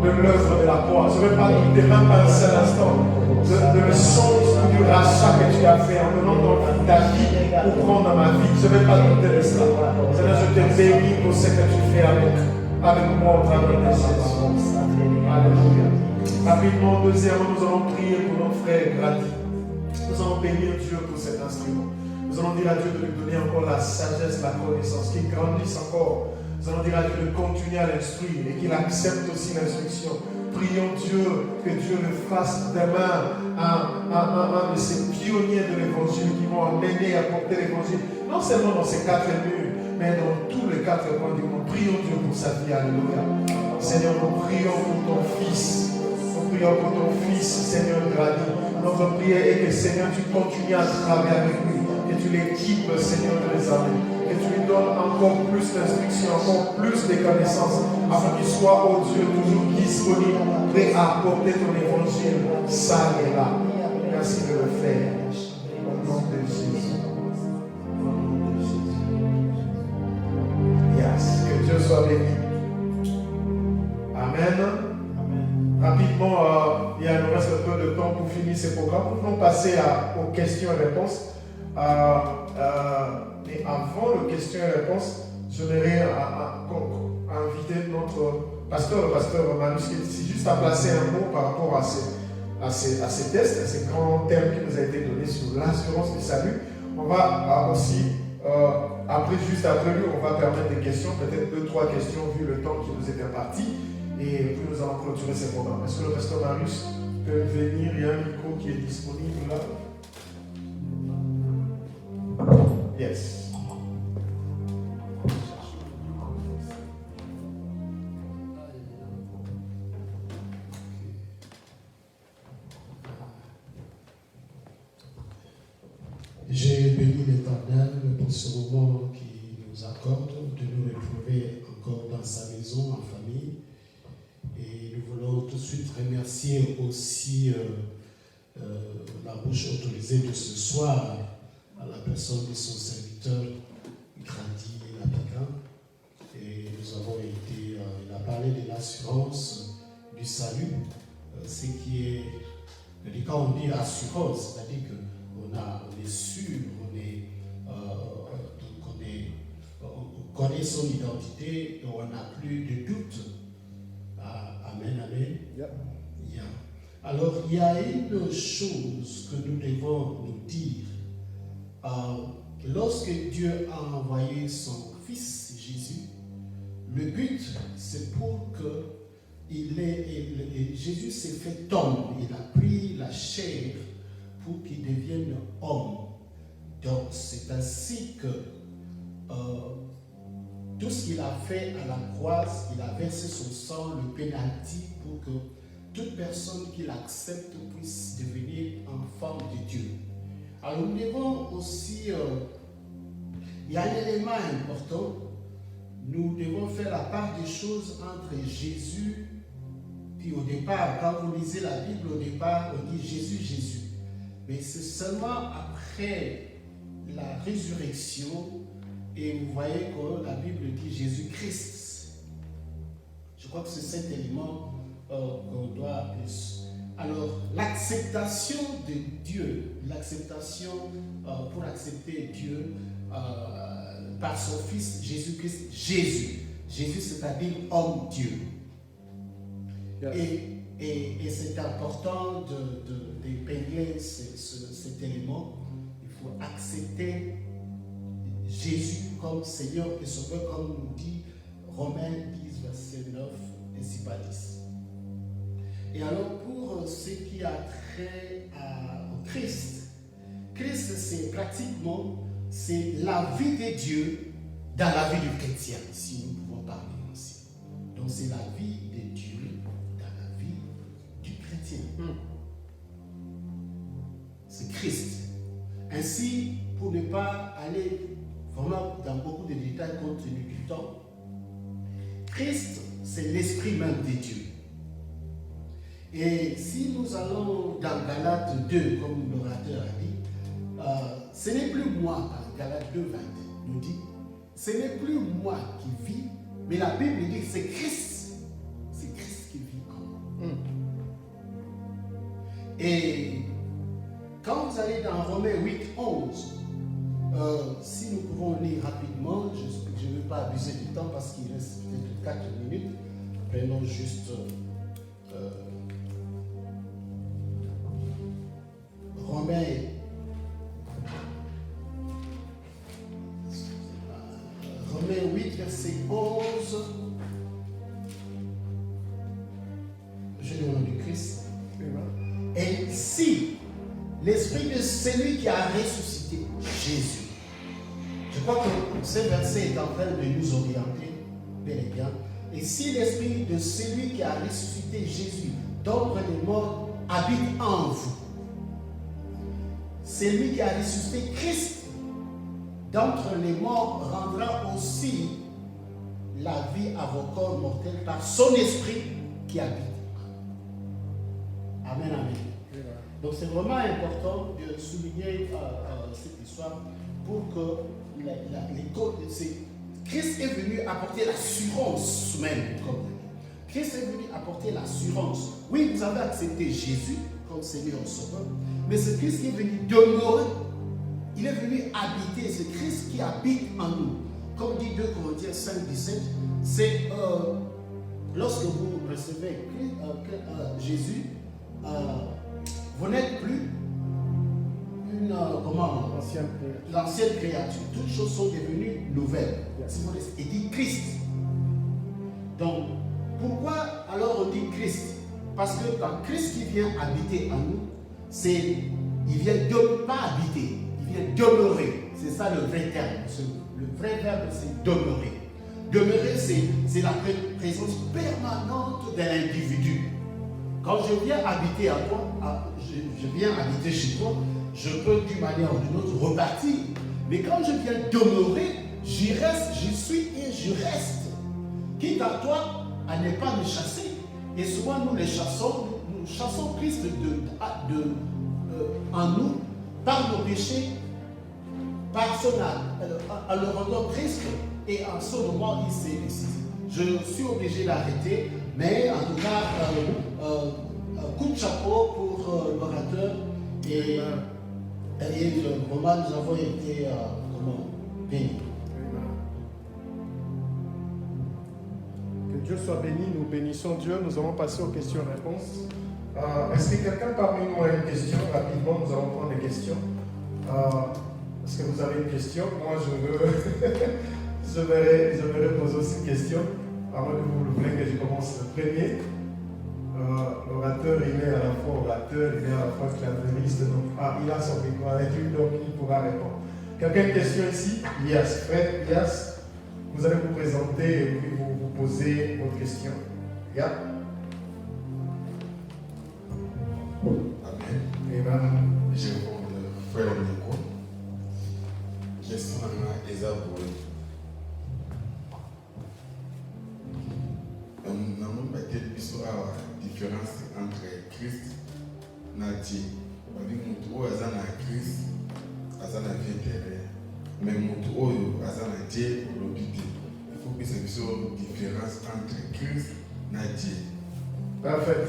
de l'œuvre de la croix. Je ne vais pas douter même pas un seul instant de le sens du rachat que tu as fait en donnant ta vie pour prendre ma vie. Je ne vais pas douter de cela. Seigneur, je te bénis pour ce que tu fais avec moi au travers de Jésus. Alléluia. Rapidement, deuxièmement, nous allons prier pour notre frère Grady. Nous allons bénir Dieu pour cet instrument. Nous allons dire à Dieu de lui donner encore la sagesse, la connaissance, qu'il grandisse encore. Nous allons dire à Dieu de continuer à l'instruire et qu'il accepte aussi l'instruction. Prions Dieu, que Dieu le fasse demain un de ces pionniers de l'évangile qui vont amener à porter l'évangile, non seulement dans ces 4 murs, mais dans tous les 4 coins du monde. Prions Dieu pour sa vie. Alléluia. Seigneur, nous prions pour ton fils. Nous prions pour ton fils, Seigneur Grady. Notre prière est que, Seigneur, tu continues à travailler avec lui, que tu l'équipes, Seigneur, de les armées, que tu lui donnes encore plus d'instructions, encore plus de connaissances, afin qu'il soit, oh Dieu, toujours disponible, prêt à apporter ton évangile, ça et là. Merci de le faire. Au nom de Jésus. Au nom de Jésus. Yes. Que Dieu soit béni. Amen. Rapidement, il nous reste un peu de temps pour finir ce programme. Nous allons passer aux questions et réponses. Mais avant les questions et réponses, j'aimerais inviter notre pasteur, le pasteur Manus, qui est ici, juste à placer un mot par rapport à ces tests, à ces grands thèmes qui nous a été donnés sur l'assurance du salut. On va aussi, juste après lui, on va permettre des questions, peut-être 2-3 questions vu le temps qui nous est imparti. Et puis nous allons clôturer ce programme. Est-ce que le pasteur Marius peut venir? Il y a un micro qui est disponible là. Yes. J'ai béni l'Éternel pour ce moment qu'il nous accorde de nous retrouver encore dans sa maison, en famille. Et nous voulons tout de suite remercier aussi la bouche autorisée de ce soir à la personne de son serviteur, Grady Lapika. Et nous avons été, il a parlé de l'assurance du salut, ce qui est, quand on dit assurance, c'est-à-dire qu'on est sûr, on connaît son identité et on n'a plus de doute. Amen, amen. Yep. Yeah. Alors, il y a une chose que nous devons nous dire. Lorsque Dieu a envoyé son Fils Jésus, le but, c'est pour que Jésus s'est fait homme. Il a pris la chair pour qu'il devienne homme. Donc, c'est ainsi que tout ce qu'il a fait à la croix, il a versé son sang, le pénalty, pour que toute personne qui l'accepte puisse devenir enfant de Dieu. Alors nous devons aussi, il y a un élément important, nous devons faire la part des choses entre Jésus Puis au départ, quand vous lisez la Bible, au départ, on dit Jésus, Jésus. Mais c'est seulement après la résurrection, et vous voyez que la Bible dit Jésus-Christ. Je crois que c'est cet élément qu'on doit... Alors, l'acceptation de Dieu, l'acceptation pour accepter Dieu par son Fils Jésus-Christ, Jésus, c'est-à-dire homme-Dieu. Yes. Et c'est important d'épingler cet élément. Il faut accepter Jésus comme Seigneur et Sauveur, comme nous dit Romains 10, verset 9 et 6 par 10. Et alors, pour ce qui a trait au Christ, Christ, c'est pratiquement la vie de Dieu dans la vie du chrétien, si nous pouvons parler ainsi. Donc, c'est la vie de Dieu dans la vie du chrétien. C'est Christ. Ainsi, pour ne pas aller vraiment dans beaucoup de détails compte tenu du temps, Christ, c'est l'esprit même de Dieu. Et si nous allons dans Galates 2, comme l'orateur a dit, ce n'est plus moi, Galates 2, 20, nous dit, ce n'est plus moi qui vis, mais la Bible dit que c'est Christ. C'est Christ qui vit en moi. Et quand vous allez dans Romains 8, 11, si nous pouvons lire rapidement, je ne veux pas abuser du temps parce qu'il reste peut-être 4 minutes, prenons juste... Romains 8, verset 11. Je lis au nom du Christ. Et si l'esprit de celui qui a ressuscité Jésus, je crois que ce verset est en train de nous orienter, bel et bien. Et si l'esprit de celui qui a ressuscité Jésus d'entre les morts habite en vous, c'est lui qui a ressuscité Christ d'entre les morts rendra aussi la vie à vos corps mortels par son esprit qui habite. Amen, amen. Donc c'est vraiment important de souligner cette histoire pour que Christ est venu apporter l'assurance même. Christ est venu apporter l'assurance. Oui, vous avez accepté Jésus comme Seigneur et Sauveur, mais c'est Christ qui est venu demeurer. Il est venu habiter. C'est Christ qui habite en nous. Comme dit 2 Corinthiens 5, 17, c'est lorsque vous recevez Jésus, vous n'êtes plus l'ancienne créature. Toutes choses sont devenues nouvelles. Yes. Il dit Christ. Donc, pourquoi alors on dit Christ? Parce que quand Christ qui vient habiter en nous, il vient pas habiter, il vient demeurer. C'est ça le vrai terme. Le vrai verbe, c'est demeurer. Demeurer, c'est la présence permanente de l'individu. Quand je viens habiter à toi, je viens habiter chez toi, je peux d'une manière ou d'une autre repartir. Mais quand je viens demeurer, j'y reste, j'y suis et je reste. Quitte à toi à ne pas me chasser. Et souvent nous chassons Christ en nous par nos péchés, par son âme, en le rendant Christ. Et en ce moment, il s'est décidé. Je suis obligé d'arrêter, mais en tout cas, coup de chapeau pour l'orateur et vraiment nous avons été bénis. Que Dieu soit béni, nous bénissons Dieu. Nous allons passer aux questions-réponses. Est-ce que quelqu'un parmi nous a une question? Rapidement, nous allons prendre des questions. Est-ce que vous avez une question? Moi, je vais poser aussi une question. À moins que vous voulez que je commence le premier. L'orateur, il est à la fois orateur, il est à la fois clavieriste. Donc, il a son micro avec lui, donc il pourra répondre. Quelqu'un une question ici? Yes. Fred, yes. Vous allez vous présenter et puis vous poser votre question. Yeah. Amen. Amen. Je réponds frère Nico. Question à Esaboui. Nous avons été plus difficile. entre Christ et Dieu. Avec mon aza na Christ, aza na vie éternelle. Mais mon aza na Dieu pour l'obité. Il faut que c'est une différence entre Christ et Dieu. Parfait.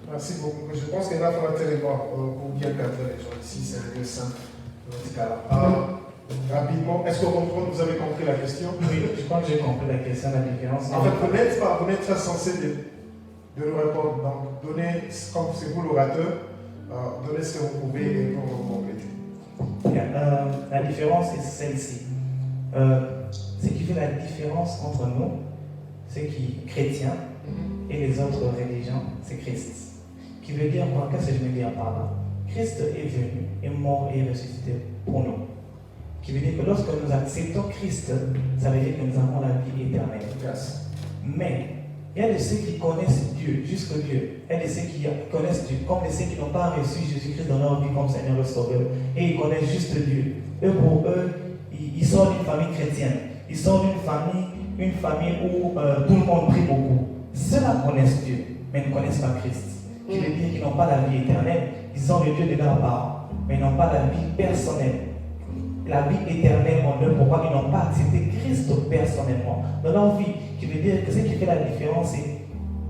Merci beaucoup. Je pense qu'il va falloir pour bien cadrer les gens ici. C'est un lieu saint dans ce cas-là. Rapidement, est-ce que vous avez compris la question? Oui, je crois que j'ai compris la question, la différence. En fait, vous n'êtes pas censé de nous répondre. Donc, donnez, comme c'est vous l'orateur, donnez ce que vous pouvez et pour vous compléter. La différence est celle-ci. Ce qui fait la différence entre nous, ceux qui sont chrétiens, et les autres religions, c'est Christ. Qui veut dire quoi? Qu'est-ce que je veux dire par là? Christ est venu, est mort et est ressuscité pour nous. Qui veut dire que lorsque nous acceptons Christ, ça veut dire que nous avons la vie éternelle. Yes. Mais il y a de ceux qui connaissent Dieu, jusque Dieu. Il y a de ceux qui connaissent Dieu, comme de ceux qui n'ont pas reçu Jésus-Christ dans leur vie comme Seigneur et Sauveur. Et ils connaissent juste Dieu. Eux, pour eux, ils sortent d'une famille chrétienne. Ils sortent d'une famille où tout le monde prie beaucoup. Ceux-là connaissent Dieu, mais ne connaissent pas Christ. Qui veut dire qu'ils n'ont pas la vie éternelle. Ils ont le Dieu de leur part, mais ils n'ont pas la vie personnelle. La vie éternelle en eux, pourquoi ils n'ont pas accepté Christ personnellement dans leur vie. Qui veut dire que ce qui fait la différence, c'est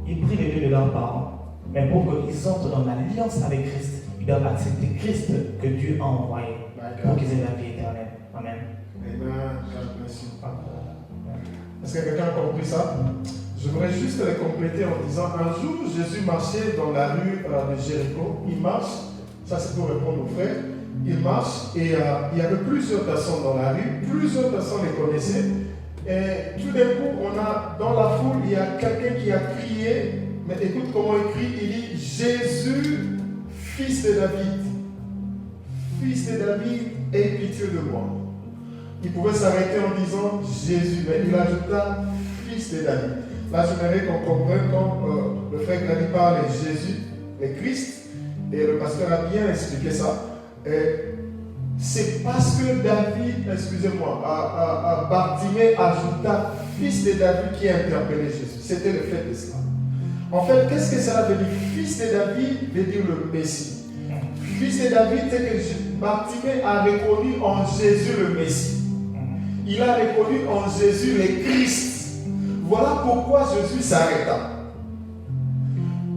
qu'ils prient le Dieu de leurs parents, mais pour qu'ils entrent dans l'alliance avec Christ, ils doivent accepter Christ que Dieu a envoyé pour qu'ils aient la vie éternelle. Amen. Amen. Merci. Est-ce que quelqu'un a compris ça? Je voudrais juste le compléter en disant, un jour, Jésus marchait dans la rue de Jéricho. Il marche, ça c'est pour répondre aux frères. Il marche et il y avait plusieurs personnes dans la rue, plusieurs personnes les connaissaient. Et tout d'un coup, on a dans la foule, il y a quelqu'un qui a crié, mais écoute comment il crie, il dit Jésus, fils de David, aie pitié de moi. Il pouvait s'arrêter en disant Jésus, mais il ajouta fils de David. Là, j'aimerais qu'on comprenne quand le frère Grady parle de Jésus, le Christ, et le pasteur a bien expliqué ça. C'est parce que David, Bartimée ajouta fils de David qui a interpellé Jésus. C'était le fait de cela. En fait, qu'est-ce que cela veut dire? Fils de David veut dire le Messie. Fils de David, c'est que Bartimée a reconnu en Jésus le Messie. Il a reconnu en Jésus le Christ. Voilà pourquoi Jésus s'arrêta.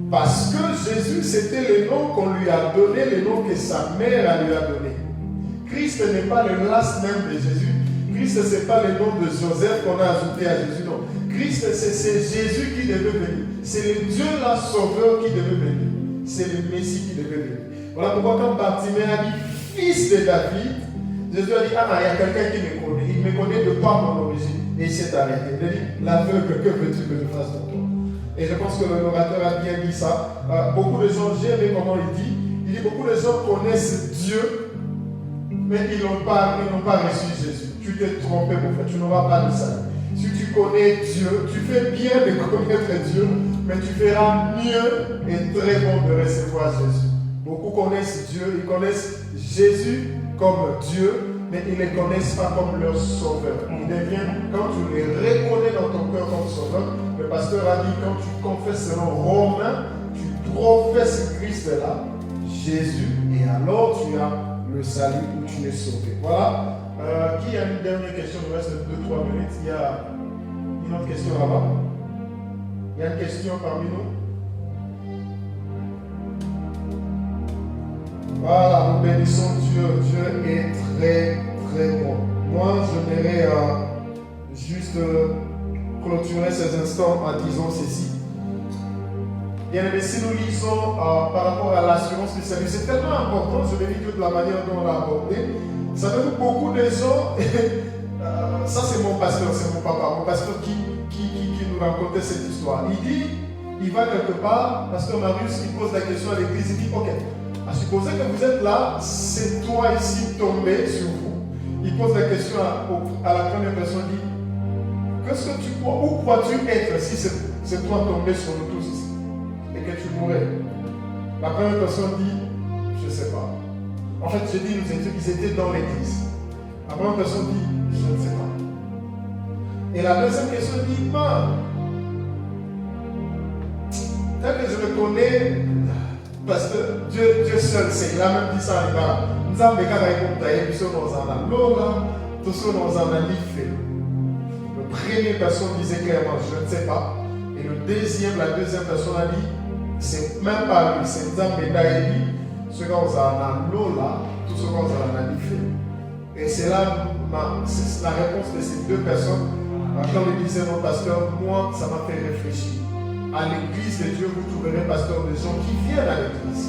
Parce que Jésus, c'était le nom qu'on lui a donné, le nom que sa mère lui a donné. Christ n'est pas le last name de Jésus. Christ, ce n'est pas le nom de Joseph qu'on a ajouté à Jésus. Non. Christ, c'est Jésus qui devait venir. C'est le Dieu, la Sauveur, qui devait venir. C'est le Messie qui devait venir. Voilà pourquoi quand Bartimée a dit fils de David, Jésus a dit, ah, il y a quelqu'un qui me connaît. Il me connaît de par mon origine. Et il s'est arrêté. Il a dit, l'aveugle, que veux-tu que je fasse pour toi? Et je pense que l'orateur a bien dit ça. Beaucoup de gens, j'ai aimé comment il dit. Il dit, beaucoup de gens connaissent Dieu, mais ils n'ont pas reçu Jésus. Tu t'es trompé, mon frère. Tu n'auras pas de salut. Si tu connais Dieu, tu fais bien de connaître Dieu, mais tu feras mieux et très bon de recevoir Jésus. Beaucoup connaissent Dieu, ils connaissent Jésus comme Dieu, mais ils ne les connaissent pas comme leur sauveur. Ils deviennent, quand tu les reconnais dans ton cœur comme sauveur, le pasteur a dit, quand tu confesses selon Romains, tu professes Christ là, Jésus, et alors tu as le salut où tu es sauvé. Voilà. Qui a une dernière question? Il reste 2-3 minutes. Il y a une autre question là-bas. Il y a une question parmi nous. Voilà, nous bénissons Dieu. Dieu est très, très bon. Moi, j'aimerais juste clôturer ces instants en disant ceci. Bien aimé, si nous lisons par rapport à l'assurance du salut, c'est tellement important, je vais dire de la manière dont on l'a abordé. Ça veut dire beaucoup de gens, ça c'est mon pasteur, c'est mon papa, mon pasteur qui nous racontait cette histoire. Il dit, il va quelque part, pasteur Marius, il pose la question à l'église, il dit, ok, à supposer que vous êtes là, c'est toi ici tombé sur vous. Il pose la question à la première personne, il dit, qu'est-ce que tu crois, où crois-tu être si c'est toi tombé sur nous tous ici et que tu mourrais? La première personne dit, je ne sais pas. En fait, je dis, ils étaient dans l'église. La première personne dit, je ne sais pas. Et la deuxième question dit, tel que je me connais, Parce que Dieu seul sait. Il a même dit ça à Ibrahim. Nous avons des cas d'ailleurs, nous sommes dans un l'eau, nous sommes dans un fait. La première personne disait clairement, je ne sais pas. Et la deuxième personne a dit, c'est même pas lui, c'est Nzambe Daïdi. Ce qu'on a l'eau là, tout ce qu'on a fait. Et c'est là c'est la réponse de ces deux personnes. Quand le disait mon pasteur, moi, ça m'a fait réfléchir. À l'église de Dieu, vous trouverez, pasteur, des gens qui viennent à l'église.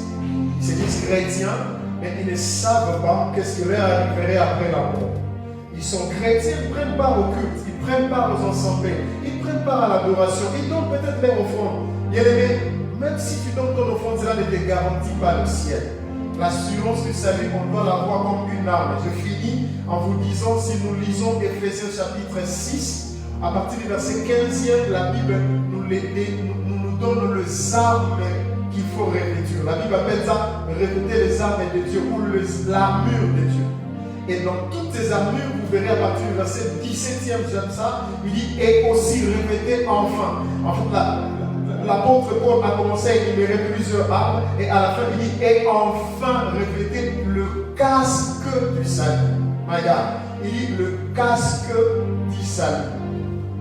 Ils se disent chrétiens, mais ils ne savent pas qu'est-ce qui leur arriverait après la mort. Ils sont chrétiens, ils prennent part au culte, ils prennent part aux assemblées, ils prennent part à l'adoration, ils donnent peut-être leur offrande. Bien aimé, même si tu donnes ton offrande, cela ne te garantit pas le ciel. L'assurance du salut, on doit l'avoir comme une arme. Je finis en vous disant, si nous lisons Éphésiens chapitre 6, à partir du verset 15e, la Bible nous donne les armes qu'il faut revêtir. La Bible appelle ça revêtir les armes de Dieu ou l'armure de Dieu. Et dans toutes ces armures, vous verrez à partir du verset 17e, j'aime ça, il dit, et aussi revêtez enfin. En fait, l'apôtre Paul a commencé à énumérer plusieurs armes, et à la fin, il dit, et enfin revêtez le casque du salut. My God, il dit le casque du salut.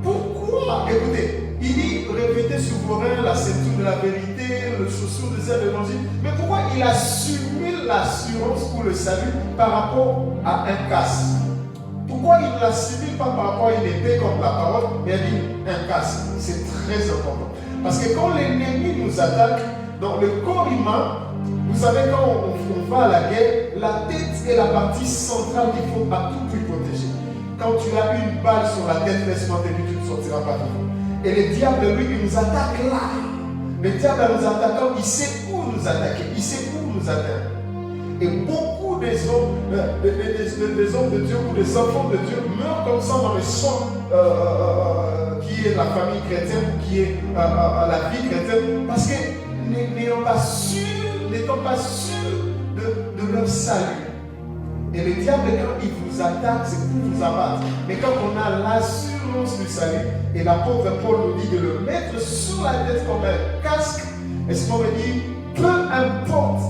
Pourquoi? Écoutez, il dit revêtez sur vos reins la ceinture de la vérité, le chaussure des ailes de l'évangile. Mais pourquoi il a soumis l'assurance pour le salut par rapport à un casque? Pourquoi il ne l'assimile pas par rapport à une épée comme la parole, mais il dit un casque? C'est très important. Parce que quand l'ennemi nous attaque, dans le corps humain, vous savez, quand on va à la guerre, la tête est la partie centrale qu'il faut à tout prix protéger. Quand tu as une balle sur la tête, laisse-moi te dire, tu ne sortiras pas vivant. Et le diable, lui, il nous attaque là. Le diable, en nous attaquant, il sait où nous attaquer, il sait où nous atteindre. Et beaucoup des hommes de Dieu ou des enfants de Dieu meurent comme ça dans le sang qui est la famille chrétienne, qui est la vie chrétienne, parce que n'étant pas sûrs de leur salut. Et le diable, quand il vous attaque, c'est pour vous abattre. Mais quand on a l'assurance du salut, et l'apôtre Paul nous dit de le mettre sur la tête comme un casque, est-ce qu'on me dit, peu importe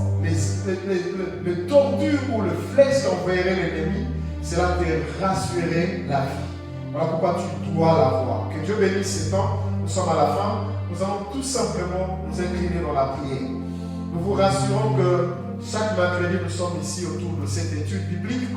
les tordures ou le flèche qu'enverrait l'ennemi, cela te rassurerait la vie. Voilà pourquoi tu dois l'avoir. Que Dieu bénisse ces temps. Nous sommes à la fin. Nous allons tout simplement nous incliner dans la prière. Nous vous rassurons que chaque mercredi, nous sommes ici autour de cette étude biblique.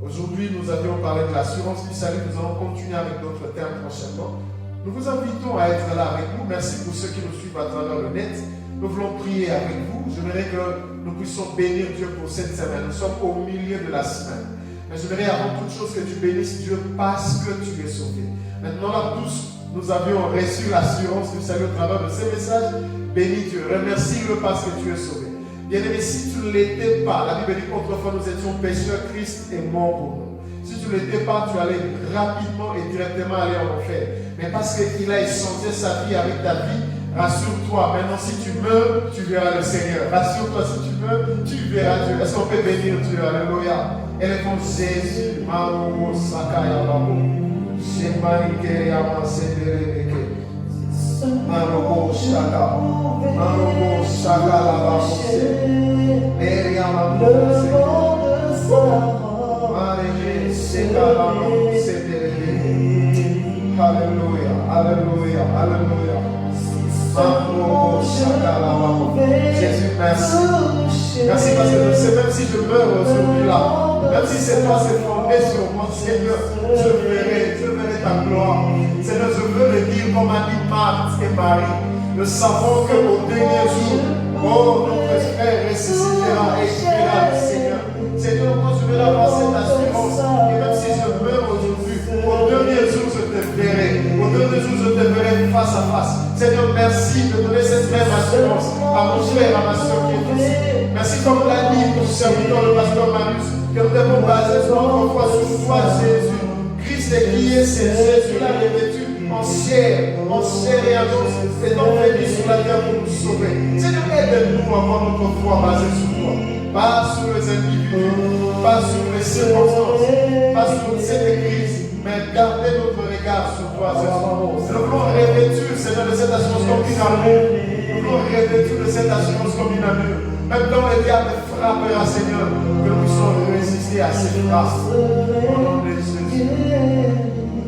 Aujourd'hui, nous avions parlé de l'assurance du salut. Nous allons continuer avec d'autres termes prochainement. Nous vous invitons à être là avec nous. Merci pour ceux qui nous suivent à travers le net. Nous voulons prier avec vous. J'aimerais que nous puissions bénir Dieu pour cette semaine. Nous sommes au milieu de la semaine. Mais j'aimerais avant toute chose que tu bénisses Dieu parce que tu es sauvé. Maintenant là tous, nous avions reçu l'assurance du salut au travers de ces messages. Bénis Dieu, remercie-le parce que tu es sauvé. Bien-aimé, si tu ne l'étais pas, la Bible dit qu'autrefois nous étions pécheurs, Christ est mort pour nous. Si tu ne l'étais pas, tu allais rapidement et directement aller en enfer. Mais parce qu'il a échangé sa vie avec ta vie, rassure-toi. Maintenant, si tu meurs, tu verras le Seigneur. Rassure-toi, si tu meurs, tu verras Dieu. Est-ce qu'on peut bénir Dieu? Alléluia. Élevons Jésus. Maro Sakaya Babo. Shemani avancé de Maro Shaka. Maro Shaka Babo. Meriam Alléluia, Alléluia, Alléluia. Jésus, merci. Merci parce que je sais, même si je meurs aujourd'hui là, même si c'est toi, c'est fondé sur moi, Seigneur, je verrai ta gloire. Seigneur, je veux le dire comme a dit Marthe et Marie. Nous savons qu'au dernier jour, oh, notre frère ressuscitera et verra le Seigneur. Seigneur, moi je veux avoir cette assurance. Et même si je meurs aujourd'hui, au dernier jour je te verrai. Au dernier jour je te verrai face à face. Seigneur, merci de donner cette même assurance à mon frère, à ma soeur qui est ici. Merci comme l'a dit ton serviteur, le pasteur Marius, que nous devons baser notre foi sur toi, Jésus. Christ est qui est, c'est Jésus l'a revêtu en chair et en os, étant venu sur la terre pour nous sauver. Seigneur, aide-nous à avoir notre foi basée sur toi. Pas sur les individus, pas sur les circonstances, pas sur cette église, mais gardez notre regard sur toi, Jésus. Nous voulons revêtir, Seigneur, de cette assurance comme une armure. Nous Nous voulons revêtir de cette assurance comme une armure. Même quand le diable frappera, Seigneur, que nous puissions résister à ces frappes. Au nom de Jésus.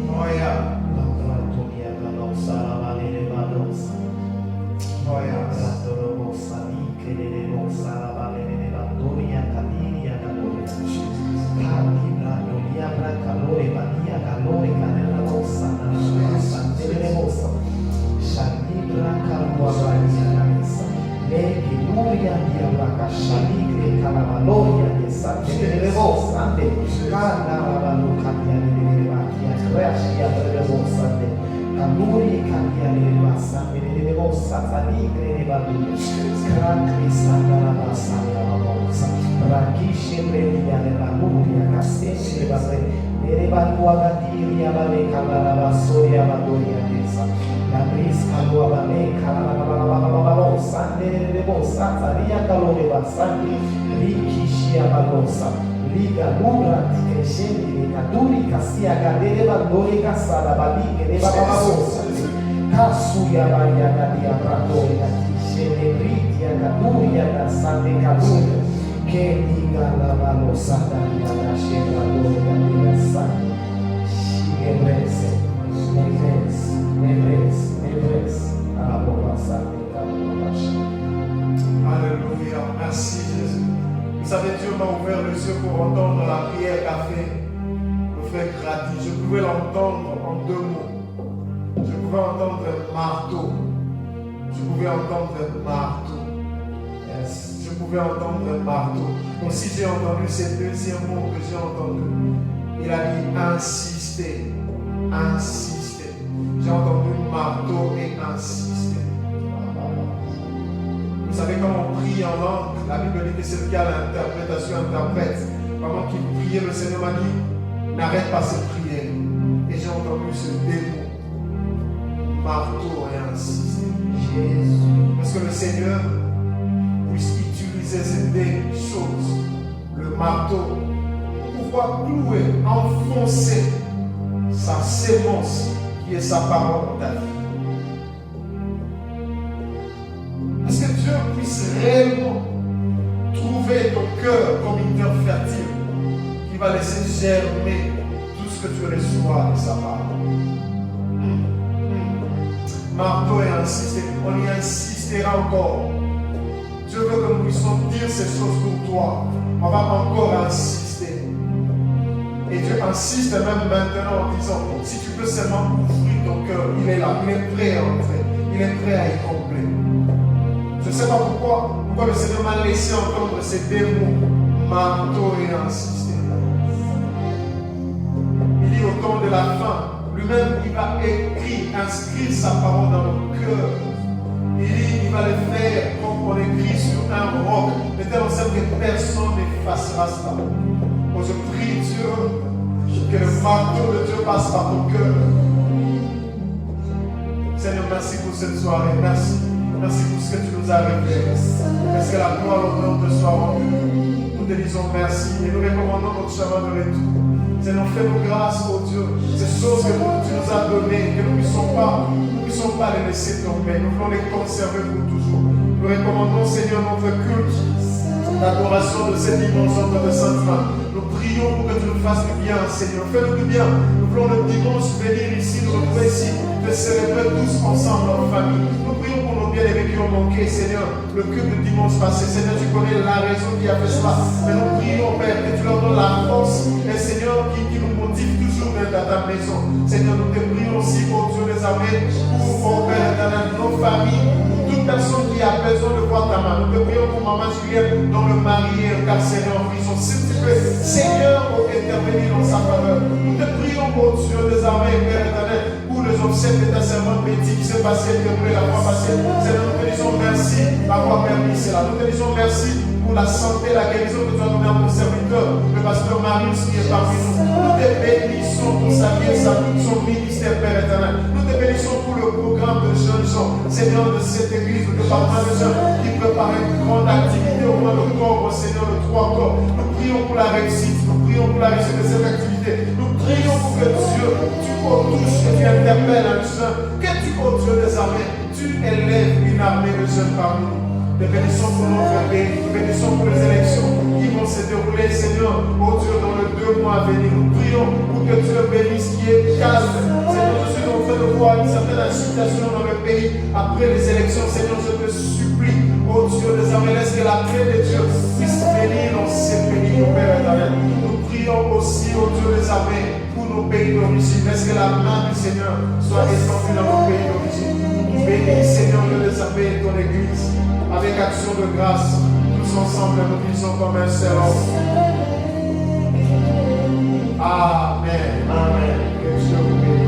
Oh, yeah. Liga Lura, Tikeshendi, Kaduri, Kasia, Gadeva, Lorica, Salabali, Bababosa, Kasuya, Maria, Gadia, Pradoria, Tishene, Britia, Gaduria, da Sante Kaduria, que liga la Valosa, da Sheva, Doria, Dia Sante, Shigebrese, Neves, à la Boba Sante, Alléluia, merci Jésus. Vous savez, Dieu m'a ouvert les yeux pour entendre la prière qu'a fait le frère Grady. Je pouvais l'entendre en deux mots. Je pouvais entendre un marteau. Je pouvais entendre un marteau. Yes. Je pouvais entendre un marteau. Donc si j'ai entendu ces deuxièmes mots que j'ai entendus, il a dit insister. Insister. J'ai entendu marteau et insister. Vous savez, quand on prie en langue, la Bible dit que c'est le cas de l'interprétation interprète. Pendant qu'il priait, le Seigneur m'a dit, n'arrête pas cette prière. Et j'ai entendu ce démon, marteau et insister. Jésus. Parce que le Seigneur puisse utiliser ces deux choses, le marteau, pour pouvoir clouer, enfoncer sa sémence qui est sa parole dans ta vie. Parce que Dieu puisse réellement trouver ton cœur comme une terre fertile qui va laisser germer tout ce que tu reçois de sa parole. Marteau et insister, on y insistera encore. Dieu veut que nous puissions dire ces choses pour toi. On va encore insister. Et Dieu insiste même maintenant en disant, si tu peux seulement ouvrir ton cœur, il est là, il est prêt à entrer, il est prêt à y combler. Je ne sais pas pourquoi le Seigneur m'a laissé entendre ces deux mots, marteau et insister. Il dit au temps de la fin, lui-même il va inscrire sa parole dans nos cœurs. Il dit, il va le faire comme on écrit sur un roc, de telle sorte que personne n'effacera cela. Donc je prie Dieu, que le marteau de Dieu passe par ton cœur. Seigneur, merci pour cette soirée, merci. Merci pour ce que tu nous as révélé. Est-ce que la gloire au nom te soit rendue? Nous te disons merci et nous recommandons notre chemin de retour. Seigneur, fais-nous grâce, oh Dieu, ces choses que tu nous as données, que nous ne puissions pas les laisser tomber. Nous voulons les conserver pour toujours. Nous recommandons, Seigneur, notre culte, l'adoration de cette dimension de Sainte-Main. Nous prions pour que tu nous fasses du bien, Seigneur. Fais-nous du bien. Nous voulons le dimanche venir ici, nous retrouver ici, de célébrer tous ensemble en famille. Nous prions pour nos bien-aimés qui ont manqué, Seigneur, le culte de dimanche passé. Seigneur, tu connais la raison qui a fait cela. Mais nous prions, Père, que tu leur donnes la force. Et Seigneur, qui nous motive toujours d'être dans ta maison. Seigneur, nous te prions aussi, oh Dieu des armées, pour, oh Père, dans nos familles, pour toute personne qui a besoin de voir ta main. Nous te prions pour Maman Juliette, dont le mari est incarcéré en prison. S'il te plaît, Seigneur, pour intervenir dans sa faveur. Nous te prions, oh Dieu des armées, Père éternel, pour les obsèques de ta servante Betty qui s'est passé déroulé la fois passée. Seigneur, nous te disons merci d'avoir permis cela. Nous te disons merci pour la santé, la guérison que tu as donnée à mon serviteur, le pasteur Marius qui est parmi nous. Nous te bénissons pour sa vie et son ministère, Père éternel. Nous te bénissons pour le programme de jeunes gens, Seigneur, de cette église, le département de jeunes qui prépare une grande activité au mois d'octobre, Seigneur, le 3 octobre. Nous prions pour la réussite, nous prions pour la réussite de cette activité. Nous prions pour que Dieu, tu touches, que tu interpelles un jeune, que tu, oh Dieu des armées, tu tu élèves une armée de jeunes parmi nous. Te bénissons pour notre pays, te bénissons pour les élections qui vont se dérouler, Seigneur, oh Dieu, dans les 2 mois à venir. Nous prions pour que Dieu bénisse qui est calme. Seigneur, je suis en train de voir une certaine agitation dans le pays après les élections. Seigneur, je te supplie, oh Dieu, désormais, laisse que la paix de Dieu puisse venir dans ces pays, au Père éternel. Nous prions aussi, oh Dieu, des armées pour nos pays d'origine. Laisse que la main du Seigneur soit étendue dans nos pays d'origine. Bénis, Seigneur, Dieu des armées et ton Église. Avec action de grâce, tous ensemble, nous disons comme un seul homme. Amen. Amen. Que Dieu vous bénisse.